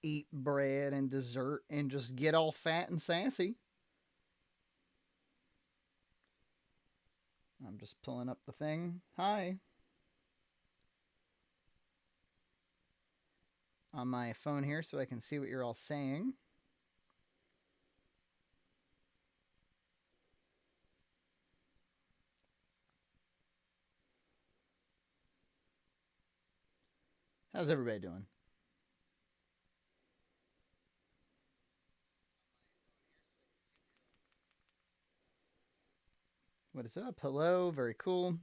eat bread and dessert and just get all fat and sassy. I'm just pulling up the thing. Hi. On my phone here so I can see what you're all saying. How's everybody doing? What is up? Hello. Very cool.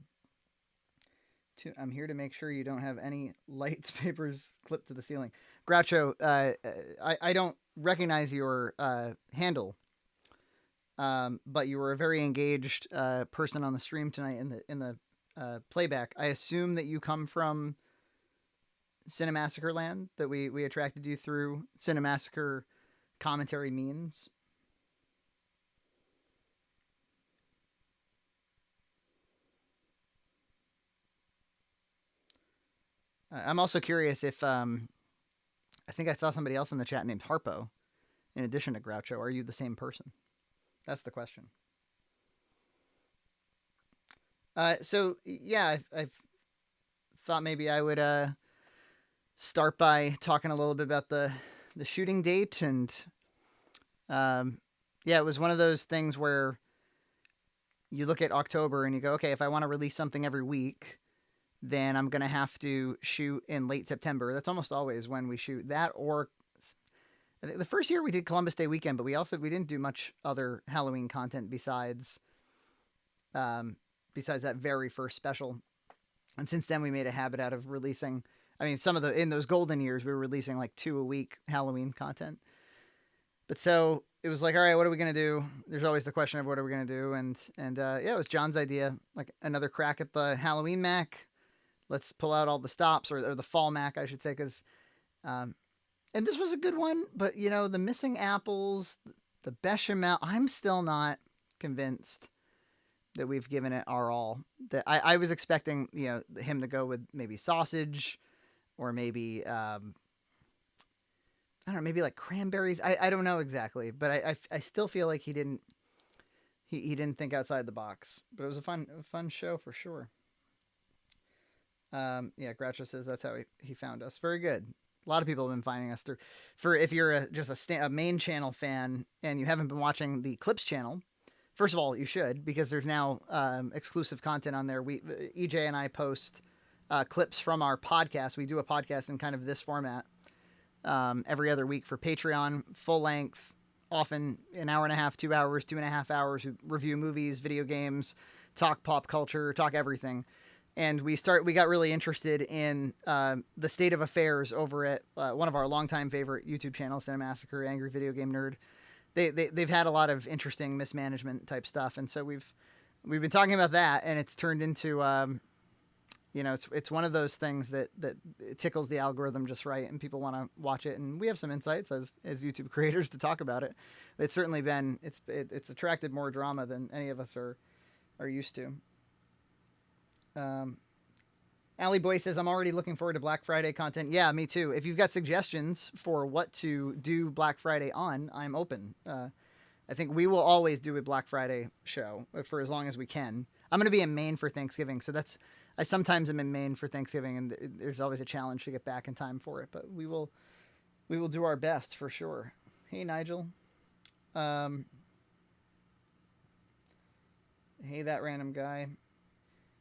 I'm here to make sure you don't have any lights, papers clipped to the ceiling. Groucho, I don't recognize your handle, but you were a very engaged person on the stream tonight in the playback. I assume that you come from Cinemassacre Land, that we attracted you through Cinemassacre commentary means. I'm also curious if I think I saw somebody else in the chat named Harpo. In addition to Groucho, are you the same person? That's the question. So yeah, I've thought maybe I would start by talking a little bit about the shooting date, and yeah, it was one of those things where you look at October and you go, okay, if I want to release something every week, then I'm gonna have to shoot in late September. That's almost always when we shoot that, or the first year we did Columbus Day weekend, but we didn't do much other Halloween content besides that very first special. And since then, we made a habit out of releasing. I mean, some of the in those golden years, we were releasing like 2 a week Halloween content. But so it was like, all right, what are we gonna do? There's always the question of what are we gonna do, and yeah, it was John's idea, like another crack at the Halloween Mac. Let's pull out all the stops, or the fall Mac, I should say, because and this was a good one, but you know, the missing apples, the bechamel, I'm still not convinced that we've given it our all. That I was expecting, you know, him to go with maybe sausage, or maybe I don't know, maybe like cranberries. I don't know exactly, but I still feel like he didn't think outside the box. But it was a fun show for sure. Yeah, Groucho says that's how he found us. Very good. A lot of people have been finding us through. For if you're a main channel fan and you haven't been watching the Clips channel, first of all, you should, because there's now exclusive content on there. EJ and I post clips from our podcast. We do a podcast in kind of this format every other week for Patreon, full length, often an hour and a half, 2 hours, 2.5 hours. We review movies, video games, talk pop culture, talk everything. And we got really interested in the state of affairs over at one of our longtime favorite YouTube channels, Cinemassacre, Angry Video Game Nerd. They've had a lot of interesting mismanagement type stuff, and so we've been talking about that, and it's turned into you know, it's one of those things that tickles the algorithm just right, and people want to watch it, and we have some insights as YouTube creators to talk about it. It's certainly been it's attracted more drama than any of us are used to. Allie Boy says, I'm already looking forward to Black Friday content. Yeah, me too. If you've got suggestions for what to do Black Friday on, I'm open. I think we will always do a Black Friday show for as long as we can. I'm going to be in Maine for Thanksgiving, so I sometimes am in Maine for Thanksgiving, and there's always a challenge to get back in time for it, but we will do our best for sure. Hey, Nigel. Hey, that random guy.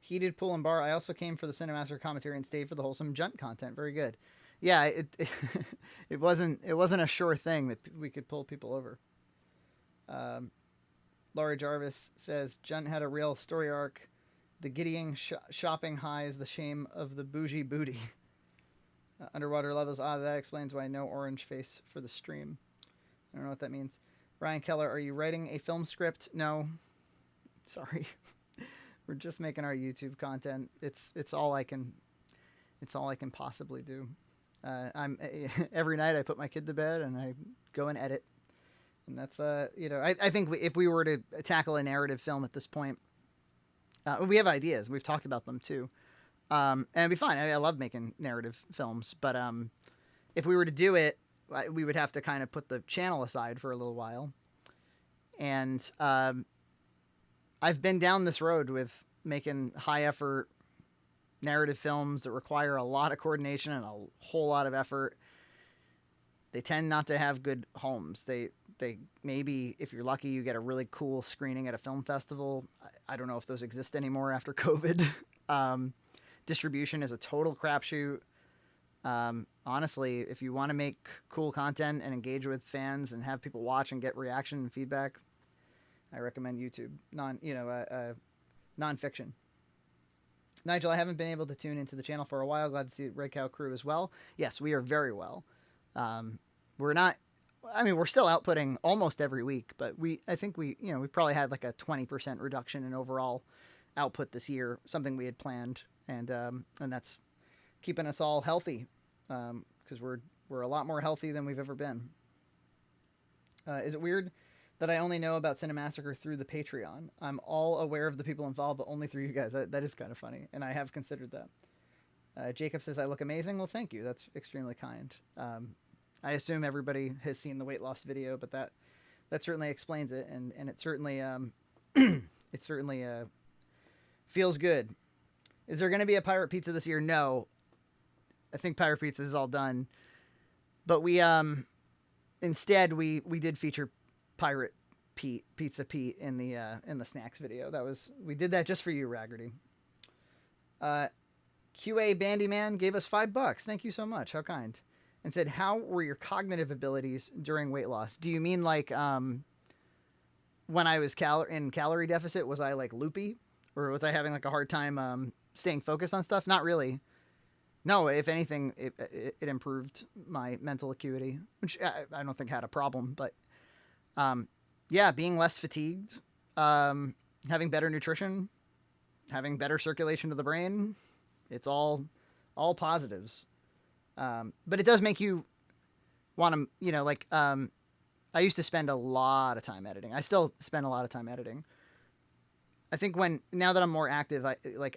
Heated Pool and Bar. I also came for the Cinemaster commentary and stayed for the wholesome Junt content. Very good. Yeah, it wasn't a sure thing that we could pull people over. Laurie Jarvis says Junt had a real story arc. The giddying shopping high is the shame of the bougie booty. Underwater levels. That explains why no orange face for the stream. I don't know what that means. Ryan Keller, are you writing a film script? No. Sorry. We're just making our YouTube content. It's all I can possibly do. I'm every night I put my kid to bed and I go and edit, and that's you know, I think if we were to tackle a narrative film at this point, we have ideas. We've talked about them too, and it'd be fine. I love making narrative films, but if we were to do it, we would have to kind of put the channel aside for a little while. And I've been down this road with making high effort narrative films that require a lot of coordination and a whole lot of effort. They tend not to have good homes. They maybe, if you're lucky, you get a really cool screening at a film festival. I don't know if those exist anymore after COVID. Distribution is a total crapshoot. Honestly, if you want to make cool content and engage with fans and have people watch and get reaction and feedback, I recommend YouTube. Nonfiction. Nigel, I haven't been able to tune into the channel for a while. Glad to see the Red Cow crew as well. Yes, we are very well. We're not. I mean, we're still outputting almost every week, but I think we probably had like a 20% reduction in overall output this year, something we had planned, and that's keeping us all healthy, because we're a lot more healthy than we've ever been. Is it weird that I only know about Cinemassacre through the Patreon? I'm all aware of the people involved, but only through you guys. That is kind of funny, and I have considered that. Jacob says I look amazing. Well, thank you. That's extremely kind. I assume everybody has seen the weight loss video, but that certainly explains it, and it certainly it certainly feels good. Is there going to be a Pirate Pizza this year? No. I think Pirate Pizza is all done. But we instead we did feature Pirate Pizza Pete in the snacks video. We did that just for you, Raggerty. QA Bandyman gave us $5. Thank you so much. How kind. And said, how were your cognitive abilities during weight loss? Do you mean like when I was in calorie deficit, was I like loopy? Or was I having like a hard time staying focused on stuff? Not really. No, if anything, it improved my mental acuity, which I don't think had a problem. But yeah, being less fatigued, having better nutrition, having better circulation to the brain, it's all positives. But it does make you want to, I used to spend a lot of time editing. I still spend a lot of time editing. I think now that I'm more active, I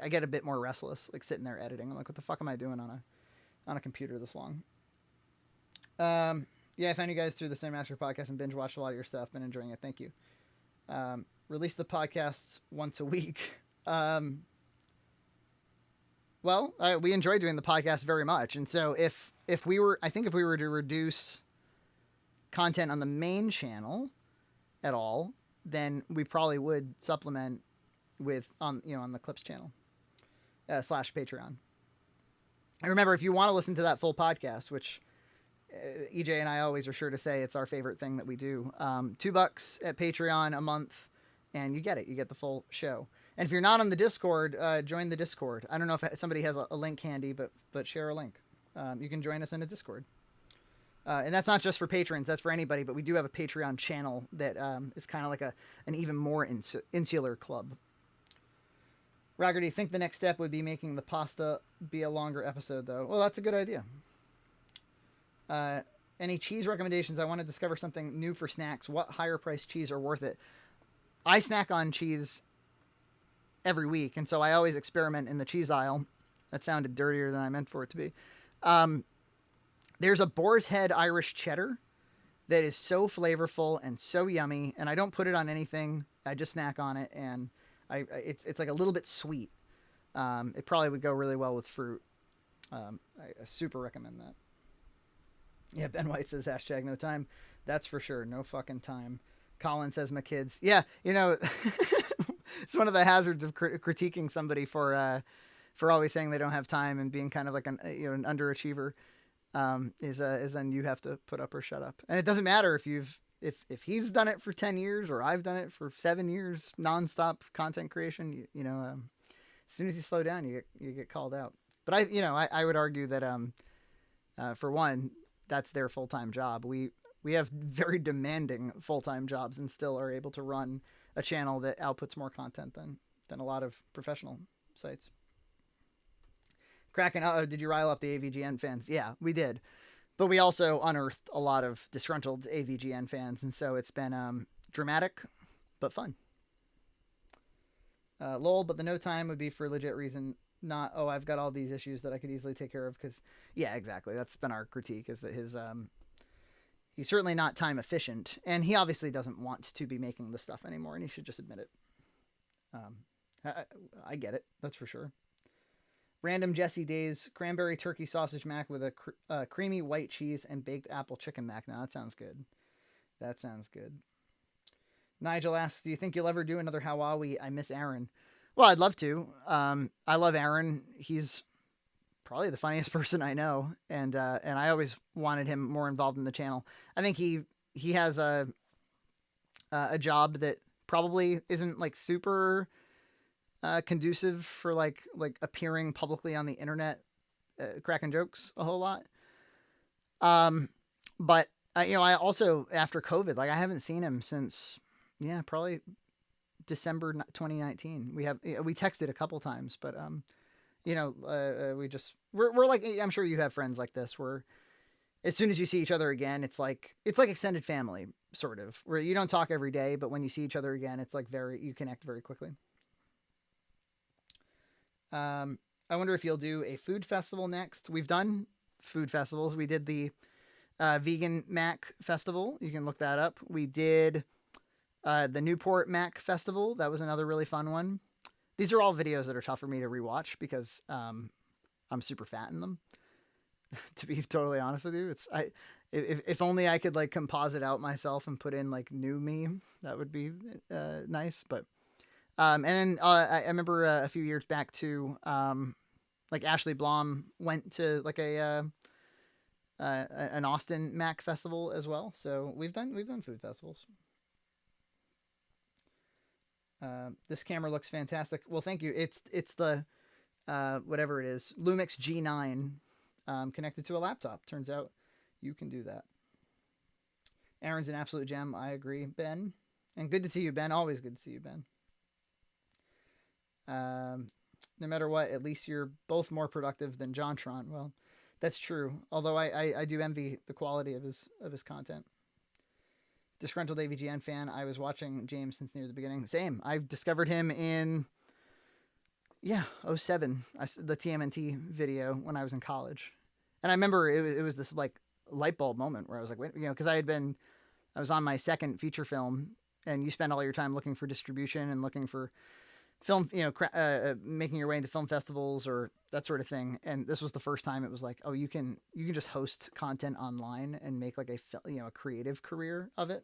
get a bit more restless, like sitting there editing. I'm like, what the fuck am I doing on a computer this long? Yeah, I found you guys through the Cinemaster podcast and binge watched a lot of your stuff. Been enjoying it. Thank you. Release the podcasts once a week. Well, we enjoy doing the podcast very much. And so if we were to reduce content on the main channel at all, then we probably would supplement with on the Clips channel / Patreon. And remember, if you want to listen to that full podcast, which EJ and I always are sure to say it's our favorite thing that we do, $2 at Patreon a month, and you get the full show. And if you're not on the Discord, join the Discord. I don't know if somebody has a link handy, but share a link. You can join us in a Discord. And that's not just for patrons, that's for anybody, but we do have a Patreon channel that is kind of like an even more insular club. Ragger, do you think the next step would be making the pasta be a longer episode, though? Well, that's a good idea. Any cheese recommendations? I want to discover something new for snacks. What higher priced cheese are worth it? I snack on cheese every week, and so I always experiment in the cheese aisle. That sounded dirtier than I meant for it to be. There's a Boar's Head Irish cheddar that is so flavorful and so yummy, and I don't put it on anything. I just snack on it, and it's like a little bit sweet. It probably would go really well with fruit. I super recommend that. Yeah, Ben White says hashtag no time. That's for sure. No fucking time. Colin says my kids. Yeah, it's one of the hazards of critiquing somebody for always saying they don't have time and being kind of like an underachiever. Is then you have to put up or shut up. And it doesn't matter if he's done it for 10 years or I've done it for 7 years, nonstop content creation, as soon as you slow down, you get called out. But I would argue that, for one, that's their full-time job. We have very demanding full-time jobs and still are able to run a channel that outputs more content than a lot of professional sites. Kraken, did you rile up the AVGN fans? Yeah, we did. But we also unearthed a lot of disgruntled AVGN fans, and so it's been dramatic, but fun. Lol, but the no time would be for a legit reason, not, I've got all these issues that I could easily take care of, because, yeah, exactly. That's been our critique, is that he's certainly not time efficient, and he obviously doesn't want to be making the stuff anymore, and he should just admit it. Um, I get it, that's for sure. Random Jesse Days cranberry turkey sausage mac with a creamy white cheese and baked apple chicken mac. Now that sounds good. That sounds good. Nigel asks, "Do you think you'll ever do another Hawaii? I miss Aaron." Well, I'd love to. I love Aaron. He's probably the funniest person I know, and I always wanted him more involved in the channel. I think he has a job that probably isn't like super conducive for like appearing publicly on the internet, cracking jokes a whole lot. But I also, after COVID, like I haven't seen him since probably December 2019. We texted a couple times, but we're like, I'm sure you have friends like this where as soon as you see each other again, it's like extended family sort of, where you don't talk every day, but when you see each other again, it's like you connect very quickly. I wonder if you'll do a food festival next. We've done food festivals. We did the Vegan Mac Festival. You can look that up. We did the Newport Mac Festival. That was another really fun one. These are all videos that are tough for me to rewatch because I'm super fat in them. To be totally honest with you, if only I could like composite out myself and put in like new me, that would be nice. But and then I remember a few years back too, like Ashley Blom went to like an Austin Mac Festival as well. So we've done food festivals. This camera looks fantastic. Well, thank you. It's the whatever it is, Lumix G9 connected to a laptop. Turns out you can do that. Aaron's an absolute gem. I agree, Ben. And good to see you, Ben. Always good to see you, Ben. No matter what, at least you're both more productive than JonTron. Well, that's true. Although I do envy the quality of his content. Disgruntled AVGN fan. I was watching James since near the beginning. Same. I discovered him in 07. The TMNT video when I was in college, and I remember it was this like light bulb moment where I was like, wait, because I was on my second feature film, and you spend all your time looking for distribution and looking for film, making your way into film festivals or that sort of thing. And this was the first time it was like, oh, you can just host content online and make like a creative career of it.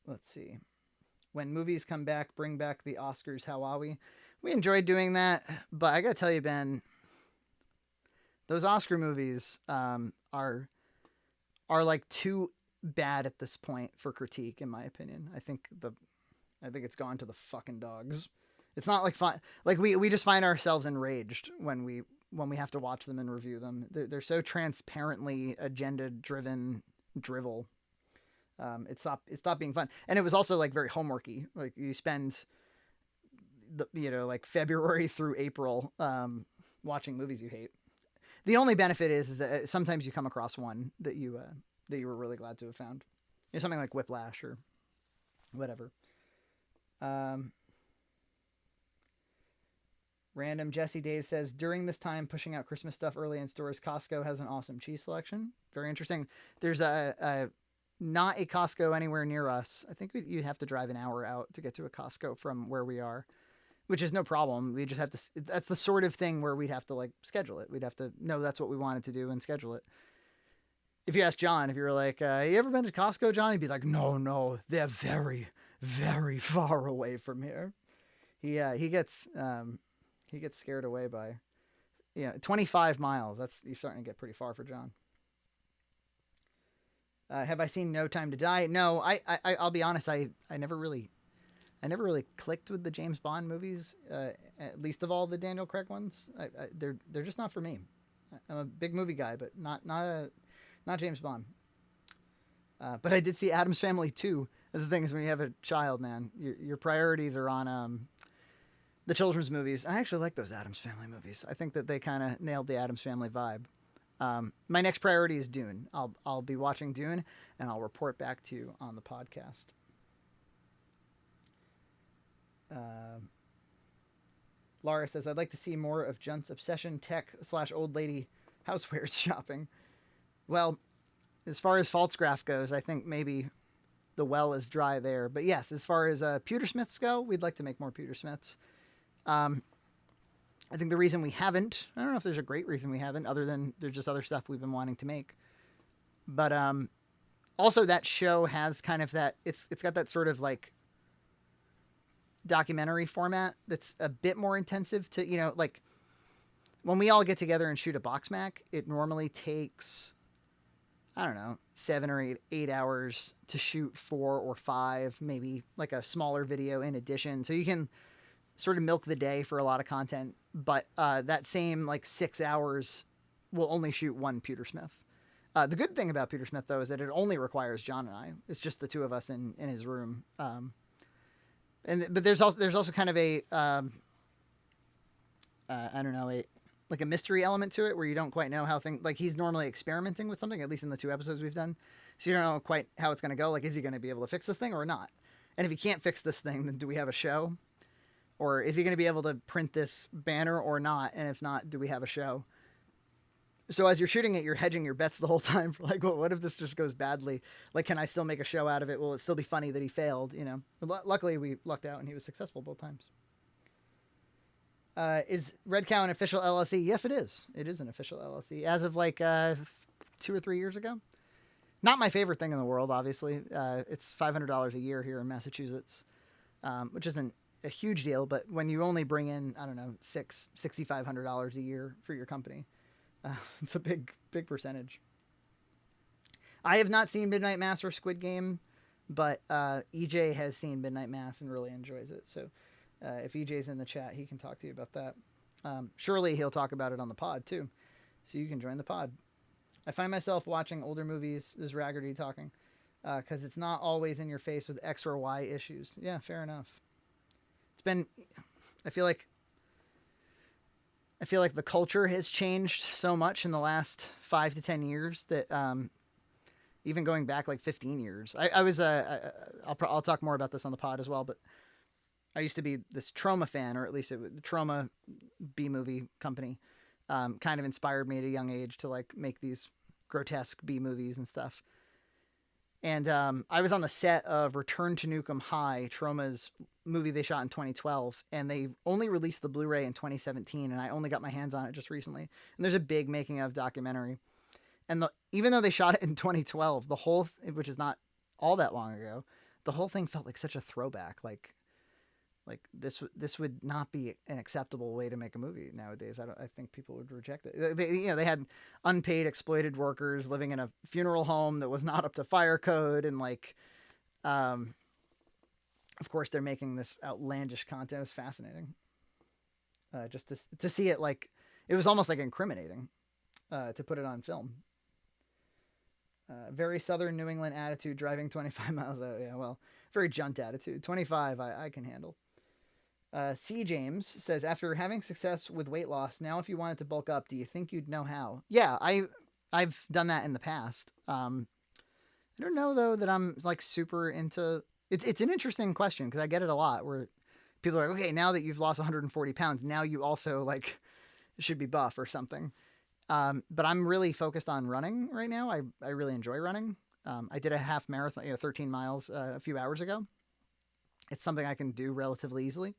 Let's see. When movies come back, bring back the Oscars Hawaii. We enjoyed doing that, but I gotta tell you, Ben, those Oscar movies are like too bad at this point for critique, in my opinion. I think it's gone to the fucking dogs. It's not like fun. Like we just find ourselves enraged when we have to watch them and review them. They're so transparently agenda driven drivel. It stopped being fun, and it was also like very homeworky. Like you spend like February through April watching movies you hate. The only benefit is that sometimes you come across one that you were really glad to have found. Something like Whiplash or whatever. Random Jesse Days says, during this time pushing out Christmas stuff early in stores, Costco has an awesome cheese selection. Very interesting. There's not a Costco anywhere near us. I think you'd have to drive an hour out to get to a Costco from where we are, which is no problem. We just have to, that's the sort of thing where we'd have to like schedule it. We'd have to know that's what we wanted to do and schedule it. If you ask John, if you were like, you ever been to Costco, John? He'd be like, no, they're very, very far away from here. He gets scared away by, 25 miles. You're starting to get pretty far for John. Have I seen No Time to Die? No, I'll be honest. I never really clicked with the James Bond movies, at least of all the Daniel Craig ones. They're just not for me. I'm a big movie guy, but not James Bond. But I did see Addams Family 2. That's the thing is when you have a child, man, your priorities are on the children's movies. I actually like those Addams Family movies. I think that they kind of nailed the Addams Family vibe. My next priority is Dune. I'll be watching Dune, and I'll report back to you on the podcast. Laura says, I'd like to see more of Junt's obsession tech / old lady housewares shopping. Well, as far as Faltzgraf goes, I think maybe the well is dry there. But yes, as far as pewtersmiths go, we'd like to make more pewtersmiths. I think the reason we haven't, I don't know if there's a great reason we haven't, other than there's just other stuff we've been wanting to make. But also that show has kind of that, it's got that sort of like documentary format that's a bit more intensive to, you know, like when we all get together and shoot a box mac, it normally takes, I don't know, 7 or 8 hours to shoot 4 or 5, maybe like a smaller video in addition. So you can sort of milk the day for a lot of content, but that same like 6 hours will only shoot one pewtersmith. The good thing about pewtersmith though is that it only requires John and I. It's just the two of us in his room. But there's also kind of a I don't know, a mystery element to it where you don't quite know how things, like he's normally experimenting with something, at least in the 2 episodes we've done. So you don't know quite how it's going to go. Like, is he going to be able to fix this thing or not? And if he can't fix this thing, then do we have a show? Or is he going to be able to print this banner or not? And if not, do we have a show? So as you're shooting it, you're hedging your bets the whole time for like, well, what if this just goes badly? Like, can I still make a show out of it? Will it still be funny that he failed? You know, luckily we lucked out and he was successful both times. Is Red Cow an official LLC? Yes, it is. It is an official LLC as of like 2 or 3 years ago. Not my favorite thing in the world, obviously. It's $500 a year here in Massachusetts, which isn't a huge deal. But when you only bring in, I don't know, $6,500 a year for your company, it's a big percentage. I have not seen Midnight Mass or Squid Game, but EJ has seen Midnight Mass and really enjoys it. So if EJ's in the chat, he can talk to you about that. Surely he'll talk about it on the pod too, so you can join the pod. I find myself watching older movies, this is Raggerty talking, because it's not always in your face with X or Y issues. Yeah, fair enough. It's been, I feel like the culture has changed so much in the last 5 to 10 years that even going back like 15 years, I'll talk more about this on the pod as well, but I used to be this Troma fan, or at least Troma B-movie company. Kind of inspired me at a young age to like make these grotesque B movies and stuff. And I was on the set of Return to Nukem High, Troma's movie they shot in 2012, and they only released the Blu-ray in 2017, and I only got my hands on it just recently. And there's a big making of documentary. And even though they shot it in 2012, which is not all that long ago, the whole thing felt like such a throwback. Like this would not be an acceptable way to make a movie nowadays. I think people would reject it. They had unpaid exploited workers living in a funeral home that was not up to fire code, and like, of course they're making this outlandish content. It was fascinating, just to see it. Like, it was almost like incriminating to put it on film. Very southern New England attitude, driving 25 miles out. Yeah, well, very junt attitude. 25 I can handle. C. James says, after having success with weight loss, now if you wanted to bulk up, do you think you'd know how? Yeah, I've done that in the past. I don't know though that I'm like super into it. It's an interesting question because I get it a lot where people are like, okay, now that you've lost 140 pounds, now you also like should be buff or something. But I'm really focused on running right now. I really enjoy running. I did a half marathon, 13 miles a few hours ago. It's something I can do relatively easily.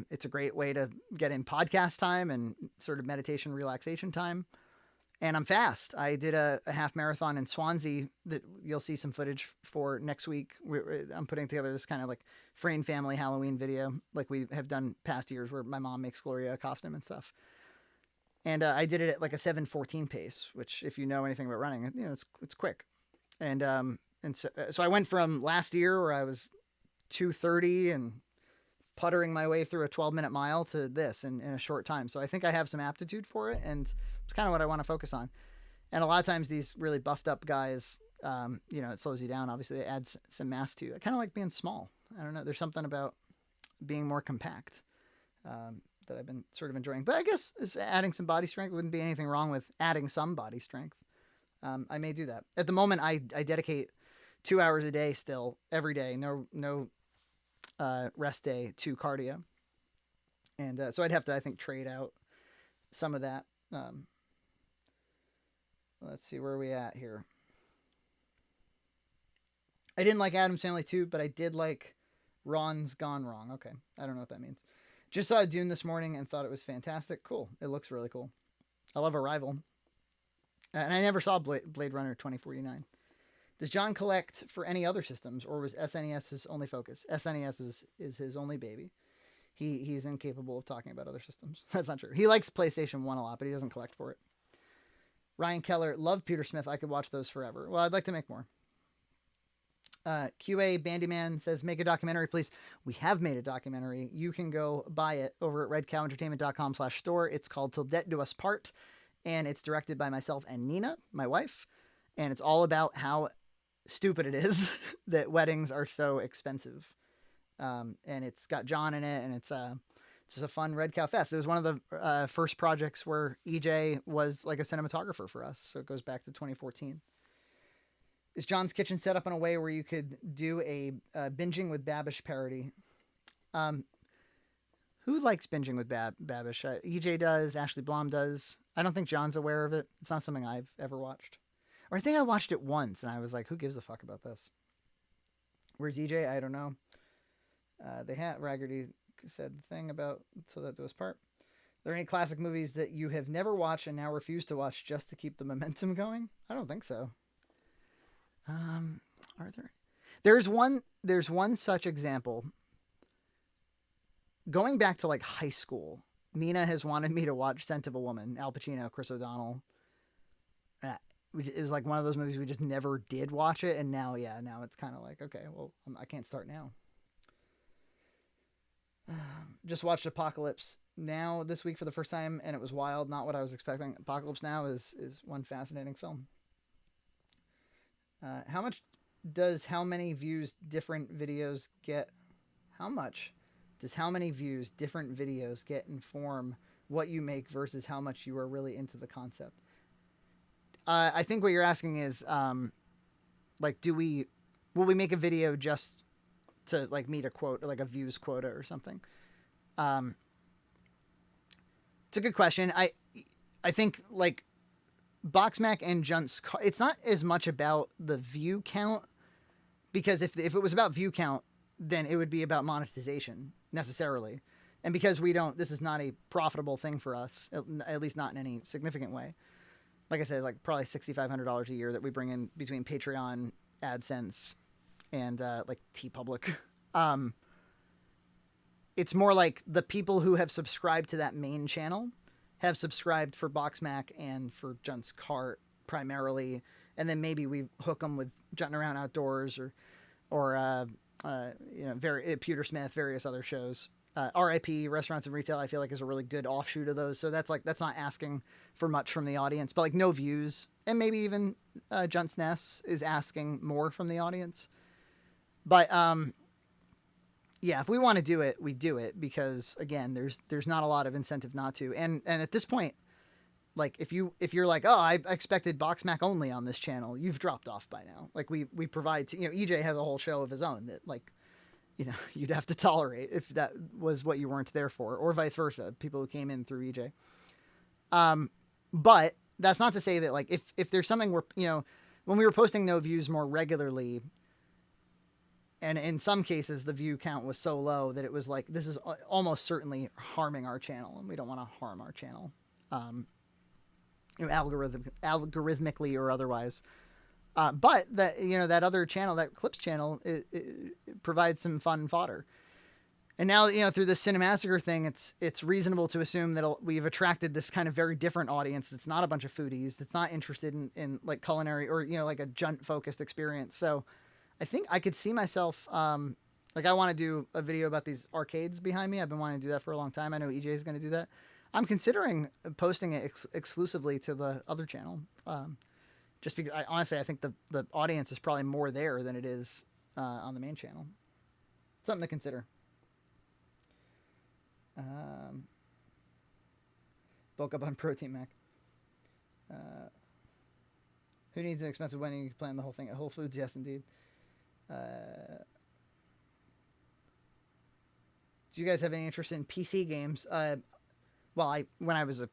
It's a great way to get in podcast time and sort of meditation, relaxation time. And I'm fast. I did a half marathon in Swansea that you'll see some footage for next week. I'm putting together this kind of like Frayne family Halloween video like we have done past years where my mom makes Gloria a costume and stuff. And I did it at like a 7:14 pace, which if you know anything about running, it's quick. And so I went from last year where I was 2:30 and puttering my way through a 12-minute mile to this in a short time. So I think I have some aptitude for it, and it's kind of what I want to focus on. And a lot of times these really buffed up guys, it slows you down. Obviously, it adds some mass to you. I kind of like being small. I don't know. There's something about being more compact that I've been sort of enjoying. But I guess adding some body strength wouldn't be anything wrong with adding some body strength. I may do that. At the moment, I dedicate 2 hours a day still, every day. No rest day to cardio. And so I'd have to, I think, trade out some of that. Let's see where we at here. I didn't like Addams Family 2, but I did like Ron's Gone Wrong. Okay, I don't know what that means. Just saw Dune this morning and thought it was fantastic. Cool. It looks really cool. I love Arrival. And I never saw Blade Runner 2049. Does John collect for any other systems, or was SNES his only focus? SNES is his only baby. He's incapable of talking about other systems. That's not true. He likes PlayStation 1 a lot, but he doesn't collect for it. Ryan Keller, loved Peter Smith. I could watch those forever. Well, I'd like to make more. QA Bandyman says, make a documentary, please. We have made a documentary. You can go buy it over at redcowentertainment.com/store. It's called Till Death Do Us Part, and it's directed by myself and Nina, my wife, and it's all about how stupid it is that weddings are so expensive. And it's got John in it, and it's just a fun Red Cow Fest. It was one of the first projects where EJ was like a cinematographer for us, so it goes back to 2014. Is John's Kitchen set up in a way where you could do a binging with Babish parody? Who likes binging with Babish? EJ does. Ashley Blom does. I don't think John's aware of it. It's not something I've ever watched. Or I think I watched it once, and I was like, who gives a fuck about this? Where's EJ? I don't know. Raggerty said the thing about So That Do Us Part. Are there any classic movies that you have never watched and now refuse to watch just to keep the momentum going? I don't think so. Are there? There's one such example. Going back to like high school, Nina has wanted me to watch Scent of a Woman, Al Pacino, Chris O'Donnell. It was like one of those movies we just never did watch it, and now it's kind of like, okay, well, I can't start now. Just watched Apocalypse Now this week for the first time, and it was wild. Not what I was expecting. Apocalypse Now is one fascinating film. How much does how many views different videos get? How much does how many views different videos get inform what you make versus how much you are really into the concept? I think what you're asking is, like, will we make a video just to like meet a quote, or like a views quota or something? It's a good question. I think like Boxmac and Junt's, it's not as much about the view count, because if it was about view count, then it would be about monetization necessarily. And because this is not a profitable thing for us, at least not in any significant way. Like I said, it's like probably $6,500 a year that we bring in between Patreon, AdSense, and like TeePublic. It's more like the people who have subscribed to that main channel have subscribed for Boxmac and for Junt's Cart primarily, and then maybe we hook them with Juntin' Around Outdoors or Peter Smith, various other shows. RIP, Restaurants and Retail, I feel like is a really good offshoot of those. So that's not asking for much from the audience, but like no views, and maybe even Junt's Nest is asking more from the audience. But yeah, if we want to do it, we do it, because again, there's not a lot of incentive not to. And at this point, like if you're like, oh, I expected Boxmac only on this channel, you've dropped off by now. Like we provide, EJ has a whole show of his own that like, you'd have to tolerate if that was what you weren't there for, or vice versa, people who came in through EJ. But that's not to say that like, if there's something where, when we were posting no views more regularly, and in some cases the view count was so low that it was like, this is almost certainly harming our channel, and we don't want to harm our channel, algorithmically or otherwise. But that, that other channel, that Clips channel, it provides some fun fodder. And now, through this Cinemassacre thing, it's reasonable to assume that we've attracted this kind of very different audience that's not a bunch of foodies, that's not interested in like culinary or, like a Junt focused experience. So I think I could see myself, like I want to do a video about these arcades behind me. I've been wanting to do that for a long time. I know EJ is going to do that. I'm considering posting it exclusively to the other channel. Just because I think the audience is probably more there than it is on the main channel. Something to consider. Bulk up on protein, Mac. Who needs an expensive wedding? You can plan the whole thing at Whole Foods. Yes, indeed. Do you guys have any interest in PC games? When I was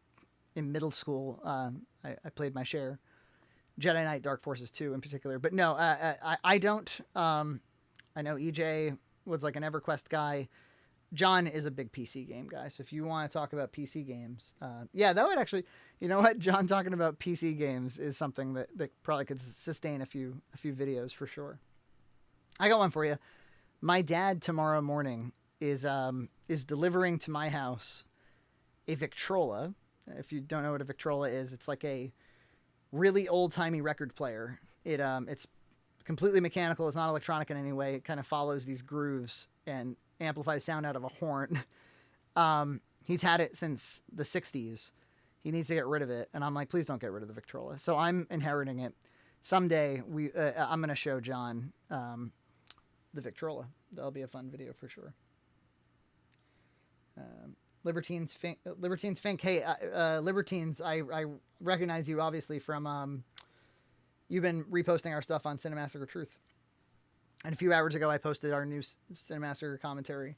in middle school, I played my share. Jedi Knight Dark Forces 2 in particular. But no, I don't. I know EJ was like an EverQuest guy. John is a big PC game guy. So if you want to talk about PC games, yeah, that would actually, you know what? John talking about PC games is something that probably could sustain a few videos for sure. I got one for you. My dad tomorrow morning is delivering to my house a Victrola. If you don't know what a Victrola is, it's like a really old-timey record player. It's completely mechanical. It's not electronic in any way. It kind of follows these grooves and amplifies sound out of a horn. He's had it since the 60s. He needs to get rid of it. And I'm like, please don't get rid of the Victrola. So I'm inheriting it. Someday I'm going to show John the Victrola. That'll be a fun video for sure. Libertines Fink. Hey, Libertines, I recognize you obviously from, you've been reposting our stuff on Cinemassacre Truth. And a few hours ago, I posted our new Cinemassacre commentary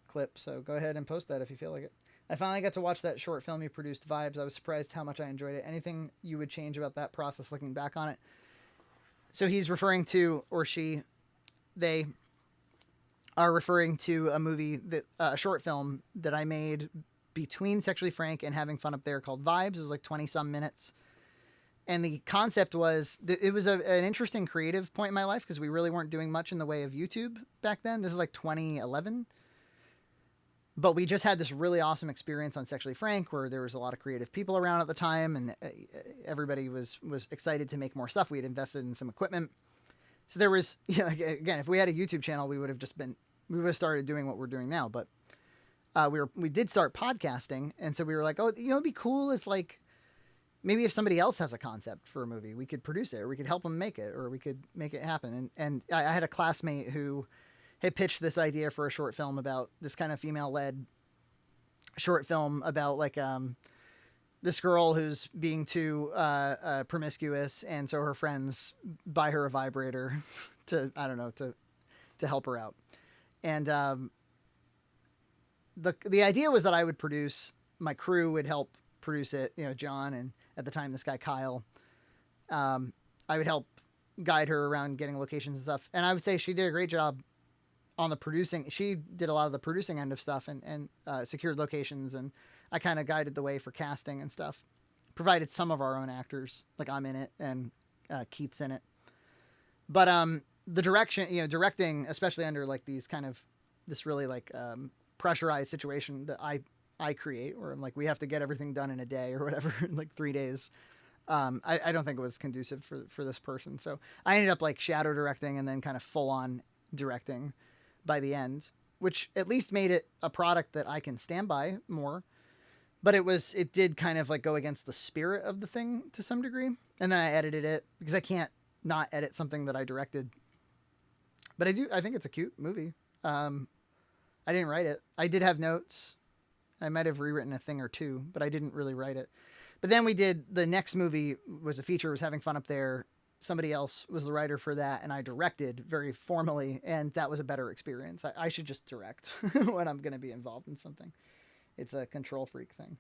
clip. So go ahead and post that if you feel like it. I finally got to watch that short film you produced, Vibes. I was surprised how much I enjoyed it. Anything you would change about that process looking back on it? So he's referring to, or she, they are referring to a movie, that a short film that I made between Sexually Frank and Having Fun Up There called Vibes. It was like 20 some minutes. And the concept was, it was an interesting creative point in my life because we really weren't doing much in the way of YouTube back then. This is like 2011. But we just had this really awesome experience on Sexually Frank where there was a lot of creative people around at the time and everybody was excited to make more stuff. We had invested in some equipment. So there was, again, if we had a YouTube channel, we would have started doing what we're doing now. But we did start podcasting. And so we were like, oh, it'd be cool is like, maybe if somebody else has a concept for a movie, we could produce it or we could help them make it or we could make it happen. And I had a classmate who had pitched this idea for a short film about this kind of female-led short film about like this girl who's being too promiscuous. And so her friends buy her a vibrator to help her out. And the idea was that I would produce, my crew would help produce it, John, and at the time this guy Kyle, I would help guide her around getting locations and stuff. And I would say she did a great job on the producing. She did a lot of the producing end of stuff and secured locations, and I kind of guided the way for casting and stuff. Provided some of our own actors, like I'm in it and Keith's in it. But the direction, directing, especially under like these kind of this really like pressurized situation that I create, or like we have to get everything done in a day or whatever, in like 3 days. I don't think it was conducive for this person. So I ended up like shadow directing and then kind of full on directing by the end, which at least made it a product that I can stand by more. But it did kind of like go against the spirit of the thing to some degree. And then I edited it because I can't not edit something that I directed. But I think it's a cute movie. I didn't write it. I did have notes. I might have rewritten a thing or two, but I didn't really write it. But then we did, the next movie was a feature, was Having Fun Up There. Somebody else was the writer for that, and I directed very formally, and that was a better experience. I should just direct when I'm going to be involved in something. It's a control freak thing.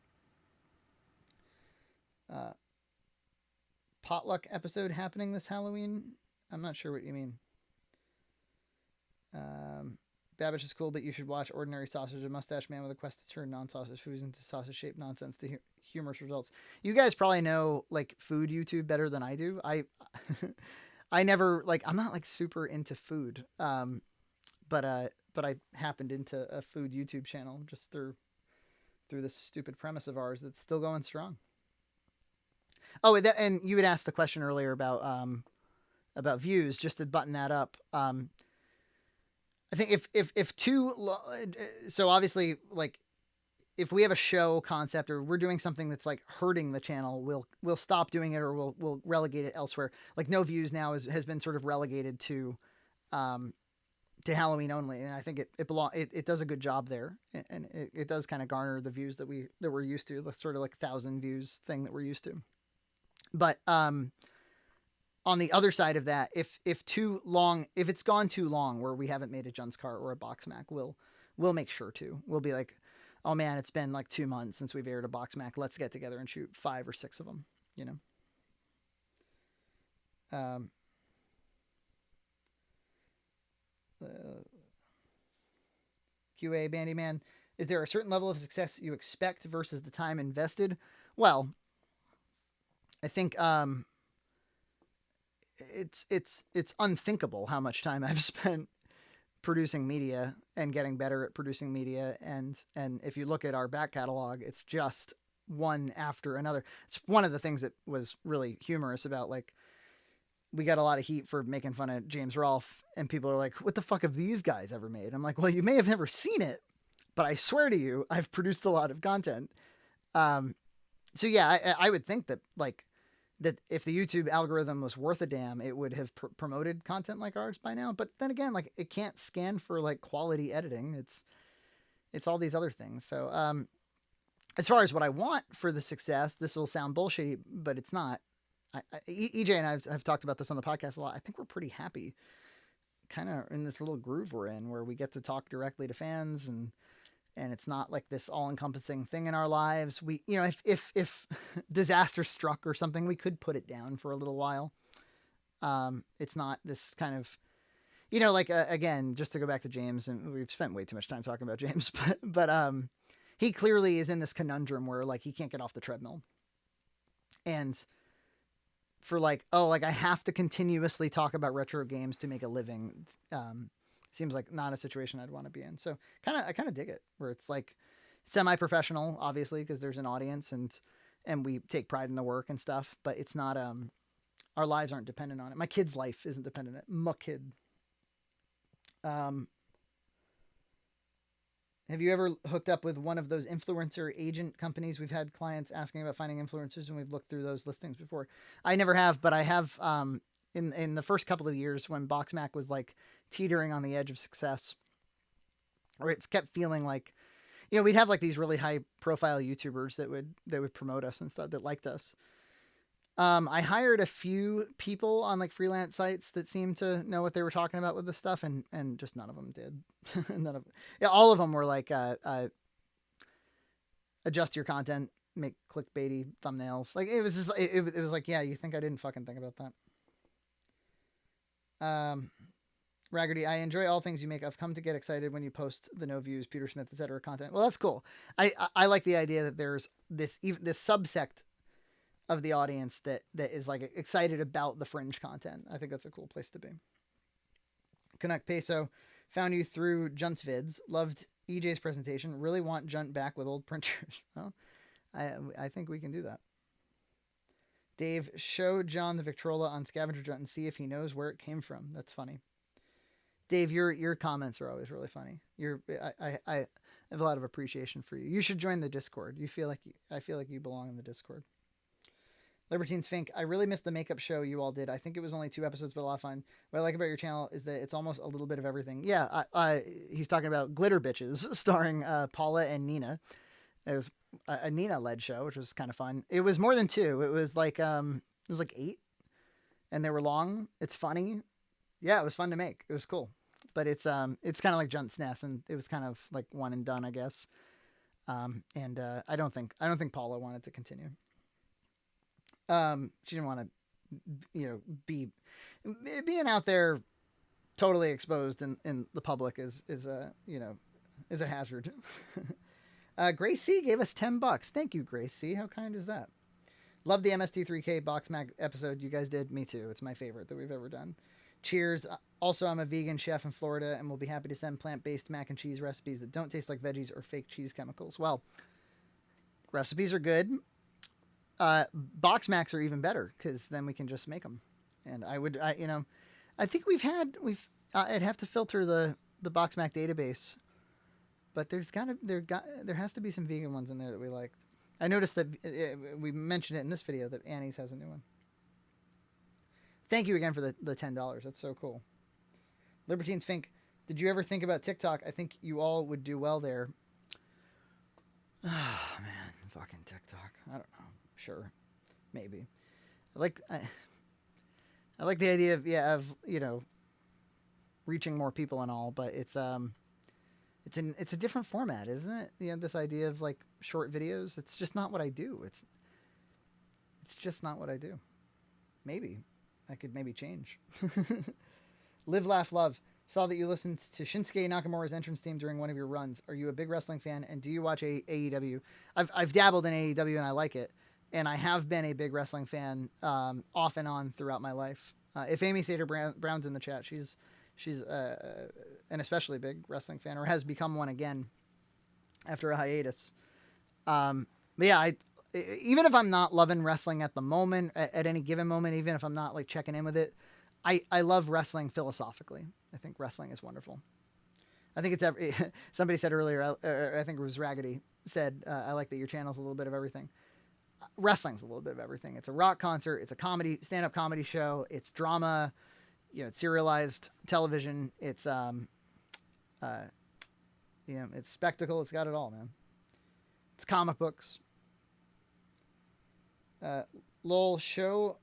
Potluck episode happening this Halloween? I'm not sure what you mean. Babbage is cool, but you should watch Ordinary Sausage, a mustache man with a quest to turn non-sausage foods into sausage-shaped nonsense to humorous results. You guys probably know like food YouTube better than I do. I never like, I'm not like super into food. But I happened into a food YouTube channel just through this stupid premise of ours that's still going strong. Oh, and you had asked the question earlier about views, just to button that up. I think if so obviously like if we have a show concept or we're doing something that's like hurting the channel, we'll stop doing it or we'll relegate it elsewhere. Like No Views now has been sort of relegated to Halloween only, and I think it does a good job there, and it does kind of garner the views that we're used to, the sort of like 1,000 views thing that we're used to. But on the other side of that, if it's gone too long where we haven't made a Juns Car or a Box Mac, we'll make sure to. We'll be like, oh man, it's been like 2 months since we've aired a Box Mac. Let's get together and shoot 5 or 6 of them, Um, uh, QA Bandyman, is there a certain level of success you expect versus the time invested? Well, I think it's unthinkable how much time I've spent producing media and getting better at producing media, and if you look at our back catalog, it's just one after another. It's one of the things that was really humorous about, like, we got a lot of heat for making fun of James Rolfe, and people are like, what the fuck have these guys ever made? I'm like, well, you may have never seen it, but I swear to you, I've produced a lot of content. So yeah, I would think that, like, that if the YouTube algorithm was worth a damn, it would have promoted content like ours by now. But then again, like, it can't scan for like quality editing. It's all these other things. So as far as what I want for the success, this will sound bullshitty, but it's not. EJ and I have talked about this on the podcast a lot. I think we're pretty happy kind of in this little groove we're in, where we get to talk directly to fans, and it's not like this all-encompassing thing in our lives. We, you know, if disaster struck or something, we could put it down for a little while. It's not this kind of, you know, like, again, just to go back to James, and we've spent way too much time talking about James, but he clearly is in this conundrum where, like, he can't get off the treadmill. And for like, oh, like, I have to continuously talk about retro games to make a living. Seems like not a situation I'd want to be in. So I kind of dig it, where it's like semi-professional, obviously, because there's an audience, and we take pride in the work and stuff, but it's not, our lives aren't dependent on it. My kid's life isn't dependent on it. My kid. Have you ever hooked up with one of those influencer agent companies? We've had clients asking about finding influencers, and we've looked through those listings before. I never have, but I have, in the first couple of years when BoxMac was like teetering on the edge of success, or it kept feeling like, you know, we'd have like these really high profile YouTubers that would promote us and stuff, that liked us. I hired a few people on like freelance sites that seemed to know what they were talking about with this stuff, and just none of them did. All of them were like, adjust your content, make clickbaity thumbnails. Like, it was just, it was like, yeah, you think I didn't fucking think about that? Raggerty, I enjoy all things you make. I've come to get excited when you post the no views, Peter Smith, etc. content. Well, that's cool. I like the idea that there's this subsect of the audience that is like excited about the fringe content. I think that's a cool place to be. Canuck Peso, found you through Junt's vids. Loved EJ's presentation. Really want Junt back with old printers. Well, I think we can do that. Dave, show John the Victrola on Scavenger Junt and see if he knows where it came from. That's funny. Dave, your comments are always really funny. I have a lot of appreciation for you. You should join the Discord. I feel like you belong in the Discord. Libertines Fink, I really missed the makeup show you all did. I think it was only 2 episodes, but a lot of fun. What I like about your channel is that it's almost a little bit of everything. Yeah, he's talking about Glitter Bitches, starring Paula and Nina. It was a Nina-led show, which was kind of fun. It was more than 2. It was like 8, and they were long. It's funny. Yeah, it was fun to make. It was cool, but it's kind of like Junt's Nest, and it was kind of like one and done, I guess. And I don't think Paula wanted to continue. She didn't want to, you know, being out there totally exposed in the public is a hazard. Grace C gave us $10. Thank you, Grace C. How kind is that? Love the MST3K BoxMac episode you guys did. Me too. It's my favorite that we've ever done. Cheers. Also, I'm a vegan chef in Florida and will be happy to send plant-based mac and cheese recipes that don't taste like veggies or fake cheese chemicals. Well, recipes are good. BoxMacs are even better, because then we can just make them. And I think I'd have to filter the BoxMac database, but there has to be some vegan ones in there that we liked. I noticed that we mentioned it in this video that Annie's has a new one. Thank you again for the $10. That's so cool. Libertines Fink, did you ever think about TikTok? I think you all would do well there. Oh, man, fucking TikTok. I don't know. Sure, maybe. I like the idea of you know, reaching more people and all, but it's a different format, isn't it? You know, this idea of like short videos. It's just not what I do. It's just not what I do. Maybe I could maybe change. Live, laugh, love. Saw that you listened to Shinsuke Nakamura's entrance theme during one of your runs. Are you a big wrestling fan, and do you watch AEW? I've dabbled in AEW and I like it, and I have been a big wrestling fan off and on throughout my life. If Amy Sater Brown's in the chat, she's an especially big wrestling fan, or has become one again after a hiatus. But yeah, even if I'm not loving wrestling at the moment, at any given moment, even if I'm not like checking in with it, I love wrestling philosophically. I think wrestling is wonderful. I think it's somebody said earlier, I think it was Raggedy, said, I like that your channel's a little bit of everything. Wrestling's a little bit of everything. It's a rock concert. It's a comedy, stand-up comedy show. It's drama. It's serialized television. It's, it's spectacle. It's got it all, man. It's comic books. Lol, show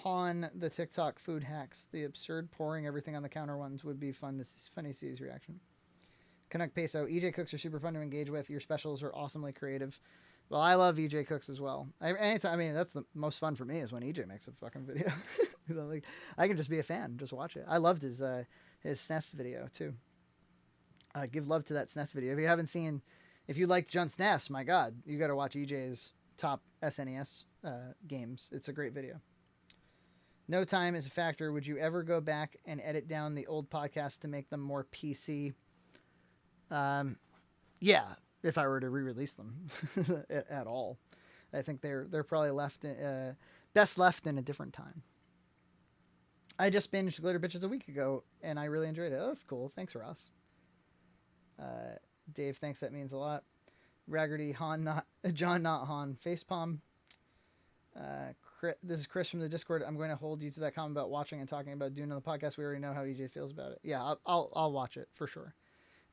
Han the TikTok food hacks. The absurd pouring everything on the counter ones would be funny to see his reaction. Canuck Peso. EJ Cooks are super fun to engage with. Your specials are awesomely creative. Well, I love EJ Cooks as well. That's the most fun for me is when EJ makes a fucking video. Like, I can just be a fan, just watch it. I loved his SNES video too. Give love to that SNES video. If you liked John SNES, my God, you got to watch EJ's top SNES games. It's a great video. No time is a factor. Would you ever go back and edit down the old podcasts to make them more PC? Yeah, if I were to re-release them at all. I think they're probably best left in a different time. I just binged Glitter Bitches a week ago, and I really enjoyed it. Oh, that's cool. Thanks, Ross. Dave, thanks. That means a lot. Raggerty, John, not Han. Facepalm. This is Chris from the Discord. I'm going to hold you to that comment about watching and talking about Dune on the podcast. We already know how EJ feels about it. Yeah, I'll watch it for sure.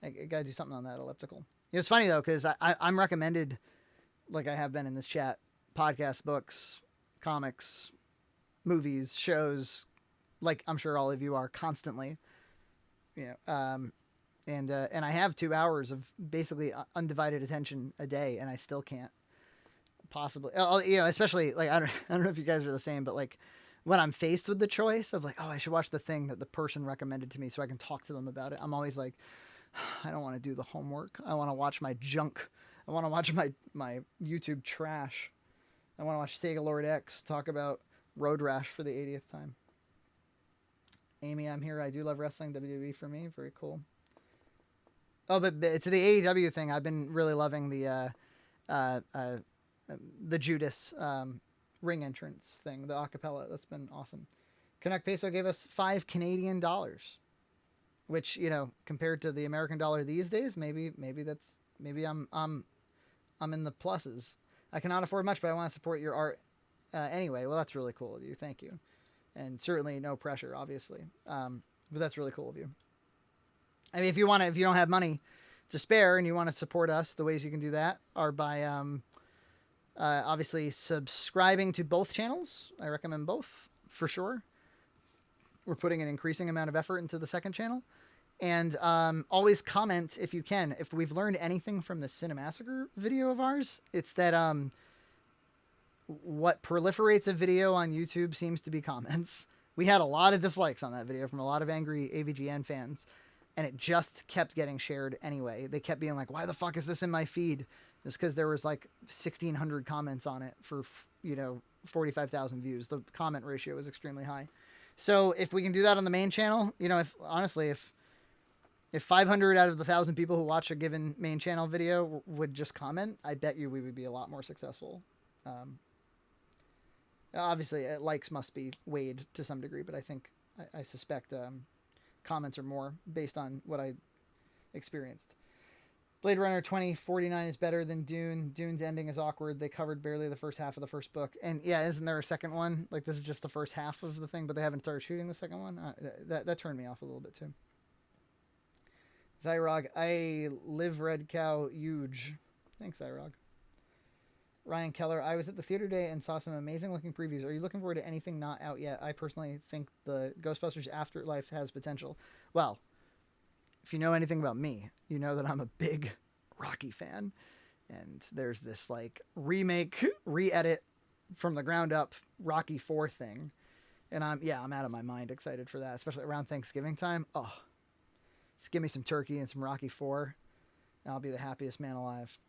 I gotta do something on that elliptical. It's funny though, because I'm recommended, like I have been in this chat, podcasts, books, comics, movies, shows, like I'm sure all of you are constantly. And I have 2 hours of basically undivided attention a day, and I still can't possibly, especially like I don't know if you guys are the same, but like when I'm faced with the choice of like, oh, I should watch the thing that the person recommended to me so I can talk to them about it, I'm always like, I don't want to do the homework. I want to watch my junk. I want to watch my YouTube trash. I want to watch Sega Lord X talk about Road Rash for the 80th time. Amy, I'm here. I do love wrestling. WWE for me. Very cool. Oh, but to the AEW thing, I've been really loving the Judas ring entrance thing, the acapella. That's been awesome. Canuck Peso gave us $5 Canadian, which, compared to the American dollar these days, maybe I'm in the pluses. I cannot afford much, but I want to support your art anyway. Well, that's really cool of you. Thank you. And certainly no pressure, obviously. But that's really cool of you. I mean, if you don't have money to spare and you want to support us, the ways you can do that are by obviously subscribing to both channels. I recommend both for sure. We're putting an increasing amount of effort into the second channel. And always comment if you can. If we've learned anything from the Cinemassacre video of ours, it's that what proliferates a video on YouTube seems to be comments. We had a lot of dislikes on that video from a lot of angry AVGN fans, and it just kept getting shared anyway. They kept being like, why the fuck is this in my feed? Just because there was like 1,600 comments on it for, 45,000 views. The comment ratio was extremely high. So if we can do that on the main channel, if 500 out of the 1,000 people who watch a given main channel video would just comment, I bet you we would be a lot more successful. Obviously, likes must be weighed to some degree, but I suspect comments are more based on what I experienced. Blade Runner 2049 is better than Dune. Dune's ending is awkward. They covered barely the first half of the first book. And yeah, isn't there a second one? Like, this is just the first half of the thing, but they haven't started shooting the second one? That turned me off a little bit, too. Zyrog, I live Red Cow huge. Thanks, Zyrog. Ryan Keller, I was at the theater today and saw some amazing looking previews. Are you looking forward to anything not out yet? I personally think the Ghostbusters Afterlife has potential. Well, if you know anything about me, you know that I'm a big Rocky fan. And there's this like remake, re-edit from the ground up Rocky 4 thing. And I'm out of my mind excited for that, especially around Thanksgiving time. Oh, just give me some turkey and some Rocky 4, and I'll be the happiest man alive.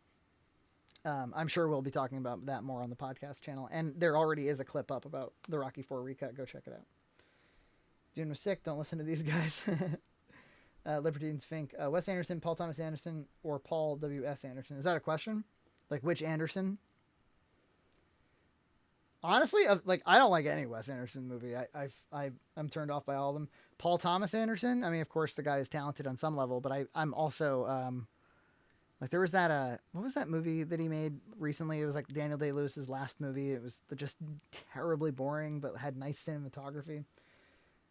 I'm sure we'll be talking about that more on the podcast channel, and there already is a clip up about the Rocky 4 recut. Go check it out. Dune was sick. Don't listen to these guys. Libertines Fink, Wes Anderson, Paul Thomas Anderson, or Paul W.S. Anderson. Is that a question? Like, which Anderson? Honestly, like, I don't like any Wes Anderson movie. I'm turned off by all of them. Paul Thomas Anderson, I mean, of course, the guy is talented on some level, but I'm also, like, there was that, what was that movie that he made recently? It was like Daniel Day-Lewis's last movie. It was just terribly boring, but had nice cinematography.